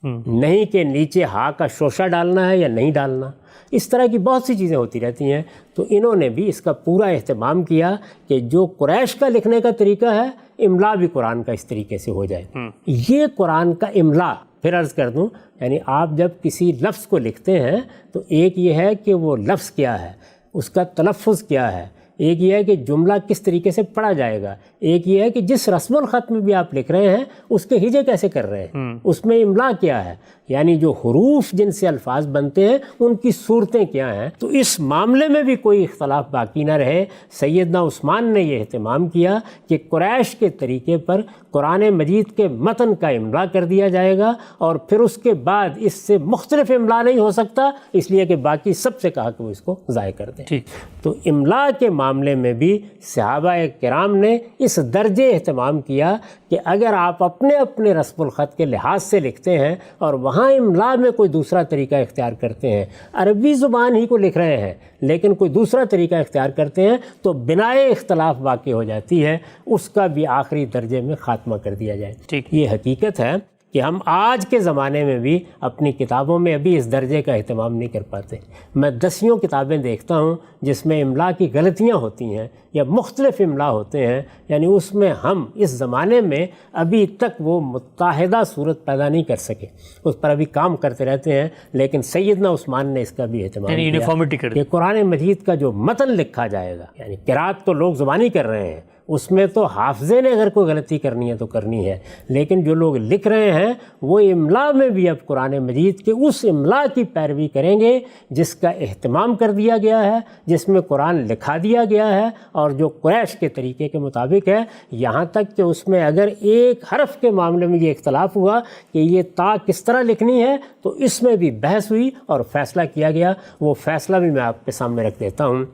نہیں کہ نیچے ہا کا شوشہ ڈالنا ہے یا نہیں ڈالنا، اس طرح کی بہت سی چیزیں ہوتی رہتی ہیں۔ تو انہوں نے بھی اس کا پورا اہتمام کیا کہ جو قریش کا لکھنے کا طریقہ ہے، املا بھی قرآن کا اس طریقے سے ہو جائے۔ یہ قرآن کا املا، پھر عرض کر دوں، یعنی آپ جب کسی لفظ کو لکھتے ہیں تو ایک یہ ہے کہ وہ لفظ کیا ہے، اس کا تلفظ کیا ہے، ایک یہ ہے کہ جملہ کس طریقے سے پڑھا جائے گا، ایک یہ ہے کہ جس رسم الخط میں بھی آپ لکھ رہے ہیں اس کے ہجے کیسے کر رہے ہیں، اس میں املا کیا ہے، یعنی جو حروف جن سے الفاظ بنتے ہیں ان کی صورتیں کیا ہیں۔ تو اس معاملے میں بھی کوئی اختلاف باقی نہ رہے، سیدنا عثمان نے یہ اہتمام کیا کہ قریش کے طریقے پر قرآن مجید کے متن کا املا کر دیا جائے گا، اور پھر اس کے بعد اس سے مختلف املا نہیں ہو سکتا، اس لیے کہ باقی سب سے کہا کہ وہ اس کو ضائع کر دیں۔ تو املا کے معاملے میں بھی صحابہ کرام نے اس درجے اہتمام کیا کہ اگر آپ اپنے اپنے رسم الخط کے لحاظ سے لکھتے ہیں اور وہاں املا میں کوئی دوسرا طریقہ اختیار کرتے ہیں، عربی زبان ہی کو لکھ رہے ہیں لیکن کوئی دوسرا طریقہ اختیار کرتے ہیں، تو بنائے اختلاف واقع ہو جاتی ہے، اس کا بھی آخری درجے میں خاتمہ کر دیا جائے۔ یہ حقیقت ہے کہ ہم آج کے زمانے میں بھی اپنی کتابوں میں ابھی اس درجے کا اہتمام نہیں کر پاتے۔ میں دسیوں کتابیں دیکھتا ہوں جس میں املا کی غلطیاں ہوتی ہیں یا مختلف املا ہوتے ہیں، یعنی اس میں ہم اس زمانے میں ابھی تک وہ متحدہ صورت پیدا نہیں کر سکے، اس پر ابھی کام کرتے رہتے ہیں۔ لیکن سیدنا عثمان نے اس کا بھی اہتمام یعنی یونیفارمٹی کر کہ قرآن مجید کا جو متن لکھا جائے گا، یعنی قرات تو لوگ زبانی کر رہے ہیں، اس میں تو حافظے نے اگر کوئی غلطی کرنی ہے تو کرنی ہے، لیکن جو لوگ لکھ رہے ہیں وہ املا میں بھی اب قرآن مجید کے اس املا کی پیروی کریں گے جس کا اہتمام کر دیا گیا ہے، جس میں قرآن لکھا دیا گیا ہے اور جو قریش کے طریقے کے مطابق ہے۔ یہاں تک کہ اس میں اگر ایک حرف کے معاملے میں یہ اختلاف ہوا کہ یہ تا کس طرح لکھنی ہے تو اس میں بھی بحث ہوئی اور فیصلہ کیا گیا۔ وہ فیصلہ بھی میں آپ کے سامنے رکھ دیتا ہوں۔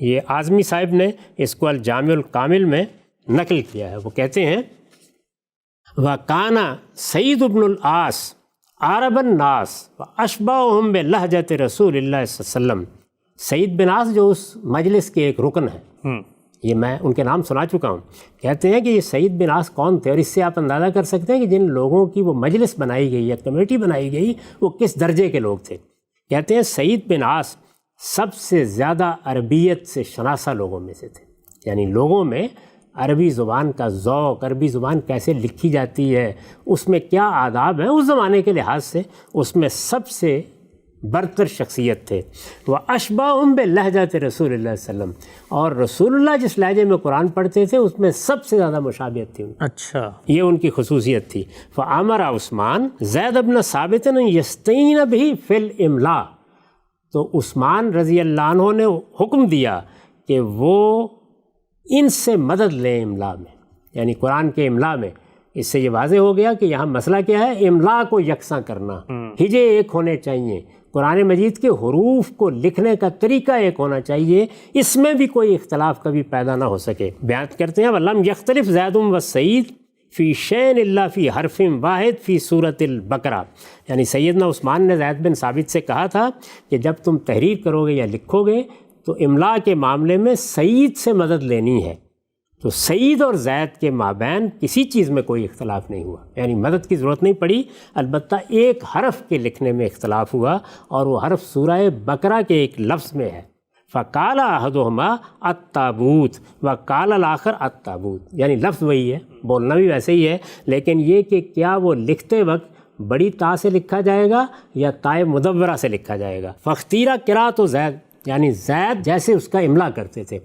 یہ اعظمی صاحب نے اس کو الجامع الکامل میں نقل کیا ہے۔ وہ کہتے ہیں وَكَانَ سعید بن العاص عرب الناس وَأَشْبَهُهُمْ بِلَهْجَةِ رسول اللہ صلی اللہ علیہ وسلم۔ سعید بن عاص جو اس مجلس کے ایک رکن ہیں، یہ میں ان کے نام سنا چکا ہوں، کہتے ہیں کہ یہ سعید بن عاص کون تھے، اور اس سے آپ اندازہ کر سکتے ہیں کہ جن لوگوں کی وہ مجلس بنائی گئی یا کمیٹی بنائی گئی وہ کس درجے کے لوگ تھے۔ کہتے ہیں سعید بن عاص سب سے زیادہ عربیت سے شناسہ لوگوں میں سے تھے، یعنی لوگوں میں عربی زبان کا ذوق، عربی زبان کیسے لکھی جاتی ہے، اس میں کیا آداب ہیں اس زمانے کے لحاظ سے، اس میں سب سے برتر شخصیت تھے۔ وَأَشْبَهُمْ بِلَهْجَةِ رسول اللہ صلی اللہ علیہ وسلم، اور رسول اللہ جس لہجے میں قرآن پڑھتے تھے اس میں سب سے زیادہ مشابہت تھی۔ اچھا، یہ ان کی خصوصیت تھی۔ فَأَمَرَ عثمان زید بن ثابت يَسْتَعِينَ بِهِ فِي الْإِمْلَاءِ، تو عثمان رضی اللہ عنہ نے حکم دیا کہ وہ ان سے مدد لیں املا میں، یعنی قرآن کے املا میں۔ اس سے یہ واضح ہو گیا کہ یہاں مسئلہ کیا ہے، املا کو یکساں کرنا، ہجے ایک ہونے چاہیے، قرآن مجید کے حروف کو لکھنے کا طریقہ ایک ہونا چاہیے، اس میں بھی کوئی اختلاف کبھی پیدا نہ ہو سکے۔ بیان کرتے ہیں وَلَمْ يَخْتَلِفْ زید وَسَعید فی شین اللہ فی حرف واحد فی سورۃ البقرہ، یعنی سیدنا عثمان نے زید بن ثابت سے کہا تھا کہ جب تم تحریر کرو گے یا لکھو گے تو املا کے معاملے میں سعید سے مدد لینی ہے۔ تو سعید اور زید کے مابین کسی چیز میں کوئی اختلاف نہیں ہوا، یعنی مدد کی ضرورت نہیں پڑی، البتہ ایک حرف کے لکھنے میں اختلاف ہوا، اور وہ حرف سورہ بقرہ کے ایک لفظ میں ہے۔ فقال احدهما التابوت وقال الاخر التابوت، یعنی لفظ وہی ہے، بولنا بھی ویسے ہی ہے، لیکن یہ کہ کیا وہ لکھتے وقت بڑی تا سے لکھا جائے گا یا تائے مدورہ سے لکھا جائے گا۔ فاختیرہ قرات و زید، یعنی زید جیسے اس کا املا کرتے تھے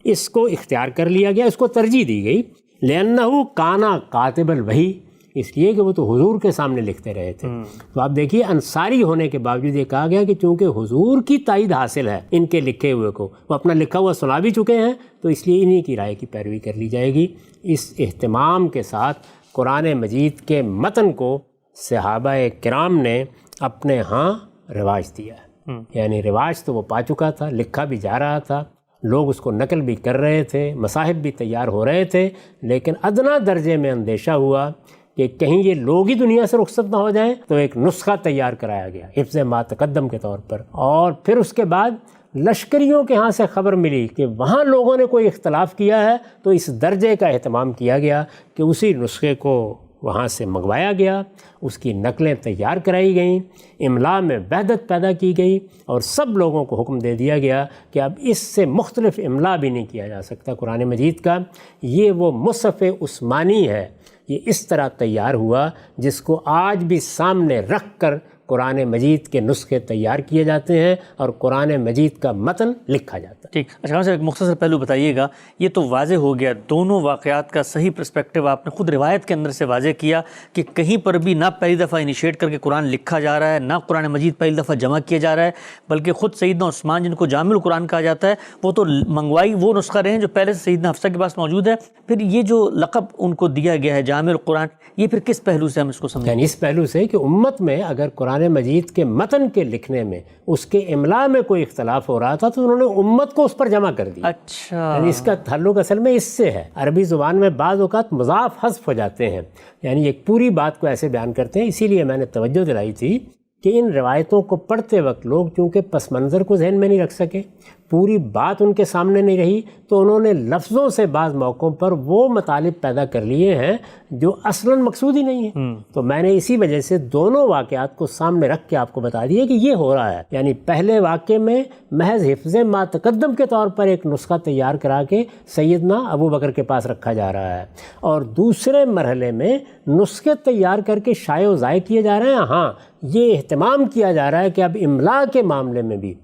اس کو اختیار کر لیا گیا، اس کو ترجیح دی گئی۔ لأنه کان کاتب الوحی، اس لیے کہ وہ تو حضور کے سامنے لکھتے رہے تھے۔ تو آپ دیکھیے انصاری ہونے کے باوجود یہ کہا گیا کہ چونکہ حضور کی تائید حاصل ہے ان کے لکھے ہوئے کو، وہ اپنا لکھا ہوا سنا بھی چکے ہیں، تو اس لیے انہی کی رائے کی پیروی کر لی جائے گی۔ اس اہتمام کے ساتھ قرآن مجید کے متن کو صحابہ کرام نے اپنے ہاں رواج دیا ہے، یعنی رواج تو وہ پا چکا تھا، لکھا بھی جا رہا تھا، لوگ اس کو نقل بھی کر رہے تھے، مصاحف بھی تیار ہو رہے تھے، لیکن ادنا درجے میں اندیشہ ہوا کہ کہیں یہ لوگ ہی دنیا سے رخصت نہ ہو جائیں، تو ایک نسخہ تیار کرایا گیا حفظ ما تقدم کے طور پر۔ اور پھر اس کے بعد لشکریوں کے ہاں سے خبر ملی کہ وہاں لوگوں نے کوئی اختلاف کیا ہے، تو اس درجے کا اہتمام کیا گیا کہ اسی نسخے کو وہاں سے منگوایا گیا، اس کی نقلیں تیار کرائی گئیں، املا میں وحدت پیدا کی گئی، اور سب لوگوں کو حکم دے دیا گیا کہ اب اس سے مختلف املا بھی نہیں کیا جا سکتا قرآن مجید کا۔ یہ وہ مصحف عثمانی ہے، یہ اس طرح تیار ہوا جس کو آج بھی سامنے رکھ کر قرآن مجید کے نسخے تیار کیے جاتے ہیں اور قرآن مجید کا متن لکھا جاتا ہے۔ ٹھیک، اچھا صاحب ایک مختصر پہلو بتائیے گا، یہ تو واضح ہو گیا، دونوں واقعات کا صحیح پرسپیکٹیو آپ نے خود روایت کے اندر سے واضح کیا کہ کہیں پر بھی نہ پہلی دفعہ انیشیٹ کر کے قرآن لکھا جا رہا ہے، نہ قرآن مجید پہلی دفعہ جمع کیا جا رہا ہے، بلکہ خود سیدنا عثمان جن کو جامع القرآن کہا جاتا ہے وہ تو منگوائی وہ نسخہ رہے ہیں جو پہلے سے سیدنا حفصہ کے پاس موجود ہے، پھر یہ جو لقب ان کو دیا گیا ہے جامع القرآن، یہ پھر کس پہلو سے ہم اس کو سمجھیں؟ یعنی اس پہلو سے کہ امت میں اگر قرآن مجید کے متن کے لکھنے میں اس کے املا میں کوئی اختلاف ہو رہا تھا تو انہوں نے امت کو اس پر جمع کر دیا۔ اچھا، یعنی اس کا تعلق اصل میں اس سے ہے۔ عربی زبان میں بعض اوقات مضاف حذف ہو جاتے ہیں، یعنی ایک پوری بات کو ایسے بیان کرتے ہیں، اسی لیے میں نے توجہ دلائی تھی کہ ان روایتوں کو پڑھتے وقت لوگ چونکہ پس منظر کو ذہن میں نہیں رکھ سکے، پوری بات ان کے سامنے نہیں رہی تو انہوں نے لفظوں سے بعض موقعوں پر وہ مطالب پیدا کر لیے ہیں جو اصلاً مقصود ہی نہیں ہے۔ تو میں نے اسی وجہ سے دونوں واقعات کو سامنے رکھ کے آپ کو بتا دیا کہ یہ ہو رہا ہے، یعنی پہلے واقعے میں محض حفظ ما تقدم کے طور پر ایک نسخہ تیار کرا کے سیدنا ابو بکر کے پاس رکھا جا رہا ہے، اور دوسرے مرحلے میں نسخے تیار کر کے شائع و ضائع کیے جا رہے ہیں۔ ہاں، یہ اہتمام کیا جا رہا ہے کہ اب املا کے معاملے میں بھی،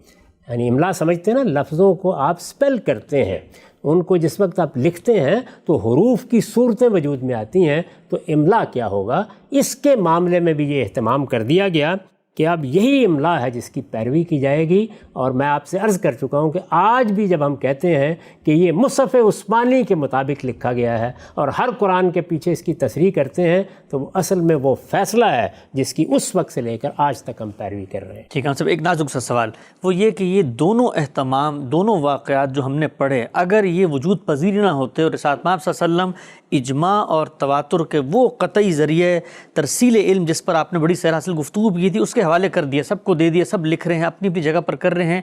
یعنی املا سمجھتے ہیں نا، لفظوں کو آپ سپیل کرتے ہیں، ان کو جس وقت آپ لکھتے ہیں تو حروف کی صورتیں وجود میں آتی ہیں، تو املا کیا ہوگا، اس کے معاملے میں بھی یہ اہتمام کر دیا گیا کہ اب یہی املا ہے جس کی پیروی کی جائے گی۔ اور میں آپ سے عرض کر چکا ہوں کہ آج بھی جب ہم کہتے ہیں کہ یہ مصحف عثمانی کے مطابق لکھا گیا ہے اور ہر قرآن کے پیچھے اس کی تصریح کرتے ہیں، تو وہ اصل میں وہ فیصلہ ہے جس کی اس وقت سے لے کر آج تک ہم پیروی کر رہے ہیں۔ ٹھیک ہے صاحب، ایک نازک سا سوال وہ یہ کہ یہ دونوں اہتمام، دونوں واقعات جو ہم نے پڑھے، اگر یہ وجود پذیر نہ ہوتے اور رسالت مآب صلی اللہ علیہ وسلم اجماع اور تواتر کے وہ قطعی ذریعے ترسیل علم جس پر آپ نے بڑی سیر گفتگو کی تھی، اس کے حوالے کر دیا، سب کو دے دیا، سب لکھ رہے ہیں، اپنی اپنی جگہ پر کر رہے ہیں،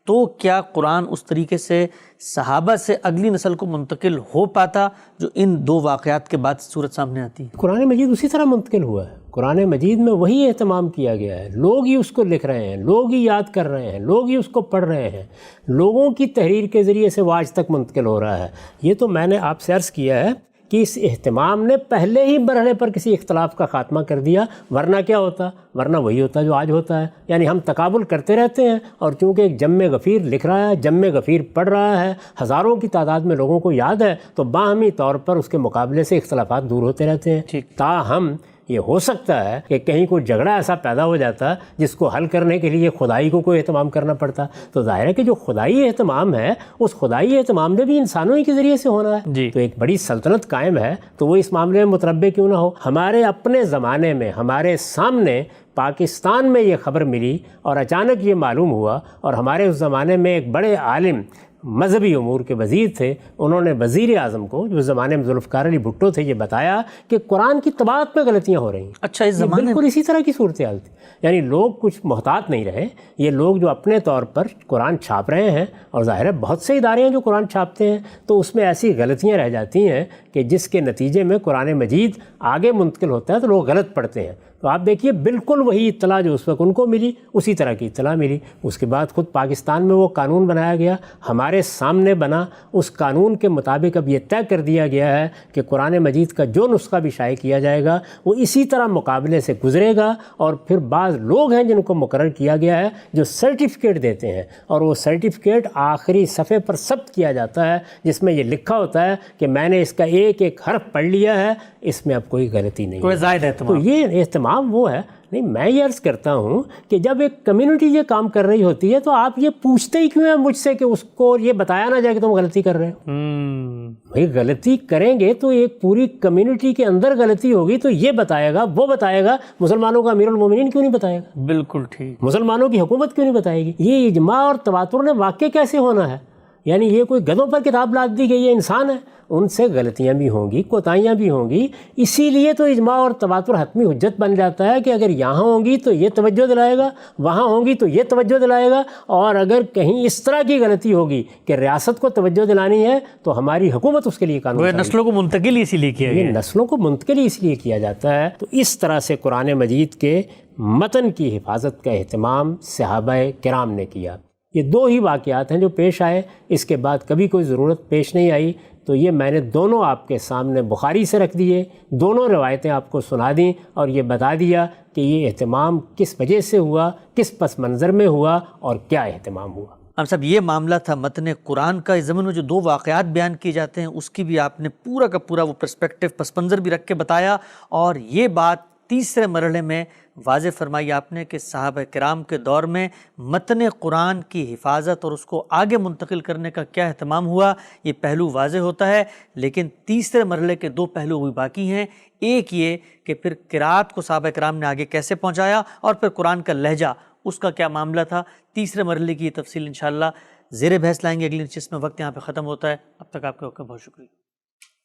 تو کیا قرآن اس طریقے سے صحابہ سے اگلی نسل کو منتقل ہو پاتا جو ان دو واقعات کے بعد صورت سامنے آتی ہے؟ قرآن مجید اسی طرح منتقل ہوا ہے۔ قرآن مجید میں وہی اہتمام کیا گیا ہے، لوگ ہی اس کو لکھ رہے ہیں، لوگ ہی یاد کر رہے ہیں، لوگ ہی اس کو پڑھ رہے ہیں، لوگوں کی تحریر کے ذریعے سے وہ آج تک منتقل ہو رہا ہے۔ یہ تو میں نے آپ سے عرض کیا ہے کہ اس اہتمام نے پہلے ہی مرحلے پر کسی اختلاف کا خاتمہ کر دیا، ورنہ کیا ہوتا، ورنہ وہی ہوتا جو آج ہوتا ہے۔ یعنی ہم تقابل کرتے رہتے ہیں، اور چونکہ ایک جم غفیر لکھ رہا ہے، جم غفیر پڑھ رہا ہے، ہزاروں کی تعداد میں لوگوں کو یاد ہے، تو باہمی طور پر اس کے مقابلے سے اختلافات دور ہوتے رہتے ہیں۔ تاہم یہ ہو سکتا ہے کہ کہیں کوئی جھگڑا ایسا پیدا ہو جاتا جس کو حل کرنے کے لیے خدائی کو کوئی اہتمام کرنا پڑتا، تو ظاہر ہے کہ جو خدائی اہتمام ہے اس خدائی اہتمام میں بھی انسانوں ہی کے ذریعے سے ہونا ہے۔ تو ایک بڑی سلطنت قائم ہے، تو وہ اس معاملے میں متربع کیوں نہ ہو۔ ہمارے اپنے زمانے میں ہمارے سامنے پاکستان میں یہ خبر ملی اور اچانک یہ معلوم ہوا، اور ہمارے اس زمانے میں ایک بڑے عالم مذہبی امور کے وزیر تھے، انہوں نے وزیر اعظم کو، جو زمانے میں ذوالفقار علی بھٹو تھے، یہ بتایا کہ قرآن کی طباعت میں غلطیاں ہو رہی ہیں۔ اچھا، اس زمانے بالکل اسی طرح کی صورتحال تھی، یعنی لوگ کچھ محتاط نہیں رہے، یہ لوگ جو اپنے طور پر قرآن چھاپ رہے ہیں، اور ظاہر ہے بہت سے ادارے ہیں جو قرآن چھاپتے ہیں، تو اس میں ایسی غلطیاں رہ جاتی ہیں کہ جس کے نتیجے میں قرآن مجید آگے منتقل ہوتا ہے تو لوگ غلط پڑھتے ہیں۔ تو آپ دیکھیے بالکل وہی اطلاع جو اس وقت ان کو ملی اسی طرح کی اطلاع ملی۔ اس کے بعد خود پاکستان میں وہ قانون بنایا گیا، ہمارے سامنے بنا، اس قانون کے مطابق اب یہ طے کر دیا گیا ہے کہ قرآن مجید کا جو نسخہ بھی شائع کیا جائے گا وہ اسی طرح مقابلے سے گزرے گا، اور پھر بعض لوگ ہیں جن کو مقرر کیا گیا ہے جو سرٹیفکیٹ دیتے ہیں، اور وہ سرٹیفکیٹ آخری صفحے پر ثبت کیا جاتا ہے جس میں یہ لکھا ہوتا ہے کہ میں نے اس کا ایک ایک حرف پڑھ لیا ہے، اس میں اب کوئی غلطی نہیں، کوئی زائد اہتمام۔ تو یہ اہتمام وہ ہے نہیں۔ میں یہ عرض کرتا ہوں کہ جب ایک کمیونٹی یہ کام کر رہی ہوتی ہے تو آپ یہ پوچھتے ہی کیوں ہیں مجھ سے کہ اس کو یہ بتایا نہ جائے کہ تم غلطی کر رہے ہو؟ بھائی غلطی کریں گے تو ایک پوری کمیونٹی کے اندر غلطی ہوگی تو یہ بتائے گا، وہ بتائے گا، مسلمانوں کا امیر المومنین کیوں نہیں بتائے گا؟ بالکل ٹھیک۔ مسلمانوں کی حکومت کیوں نہیں بتائے گی؟ یہ اجماع اور تواتر نے واقع کیسے ہونا ہے؟ یعنی یہ کوئی گدھوں پر کتاب لاد دی گئی، یہ انسان ہے، ان سے غلطیاں بھی ہوں گی، کوتاہیاں بھی ہوں گی، اسی لیے تو اجماع اور تواتر حتمی حجت بن جاتا ہے کہ اگر یہاں ہوں گی تو یہ توجہ دلائے گا، وہاں ہوں گی تو یہ توجہ دلائے گا، اور اگر کہیں اس طرح کی غلطی ہوگی کہ ریاست کو توجہ دلانی ہے تو ہماری حکومت اس کے لیے قانون، وہ نسلوں کو منتقل اسی لیے کیا گیا ہے، نسلوں کو منتقل اس لیے کیا جاتا ہے۔ تو اس طرح سے قرآن مجید کے متن کی حفاظت کا اہتمام صحابہ کرام نے کیا۔ یہ دو ہی واقعات ہیں جو پیش آئے، اس کے بعد کبھی کوئی ضرورت پیش نہیں آئی، تو یہ میں نے دونوں آپ کے سامنے بخاری سے رکھ دیے، دونوں روایتیں آپ کو سنا دیں، اور یہ بتا دیا کہ یہ اہتمام کس وجہ سے ہوا، کس پس منظر میں ہوا، اور کیا اہتمام ہوا۔ ہم صاحب یہ معاملہ تھا متن قرآن کا۔ اس زمین میں جو دو واقعات بیان کیے جاتے ہیں اس کی بھی آپ نے پورا کا پورا وہ پرسپیکٹو، پس منظر بھی رکھ کے بتایا، اور یہ بات تیسرے مرحلے میں واضح فرمائی آپ نے کہ صحابہ کرام کے دور میں متن قرآن کی حفاظت اور اس کو آگے منتقل کرنے کا کیا اہتمام ہوا، یہ پہلو واضح ہوتا ہے۔ لیکن تیسرے مرحلے کے دو پہلو بھی باقی ہیں، ایک یہ کہ پھر قرات کو صحابہ کرام نے آگے کیسے پہنچایا، اور پھر قرآن کا لہجہ اس کا کیا معاملہ تھا۔ تیسرے مرحلے کی یہ تفصیل انشاءاللہ زیر بحث لائیں گے اگلی نشست میں۔ وقت یہاں پہ ختم ہوتا ہے، اب تک آپ کا بہت شکریہ۔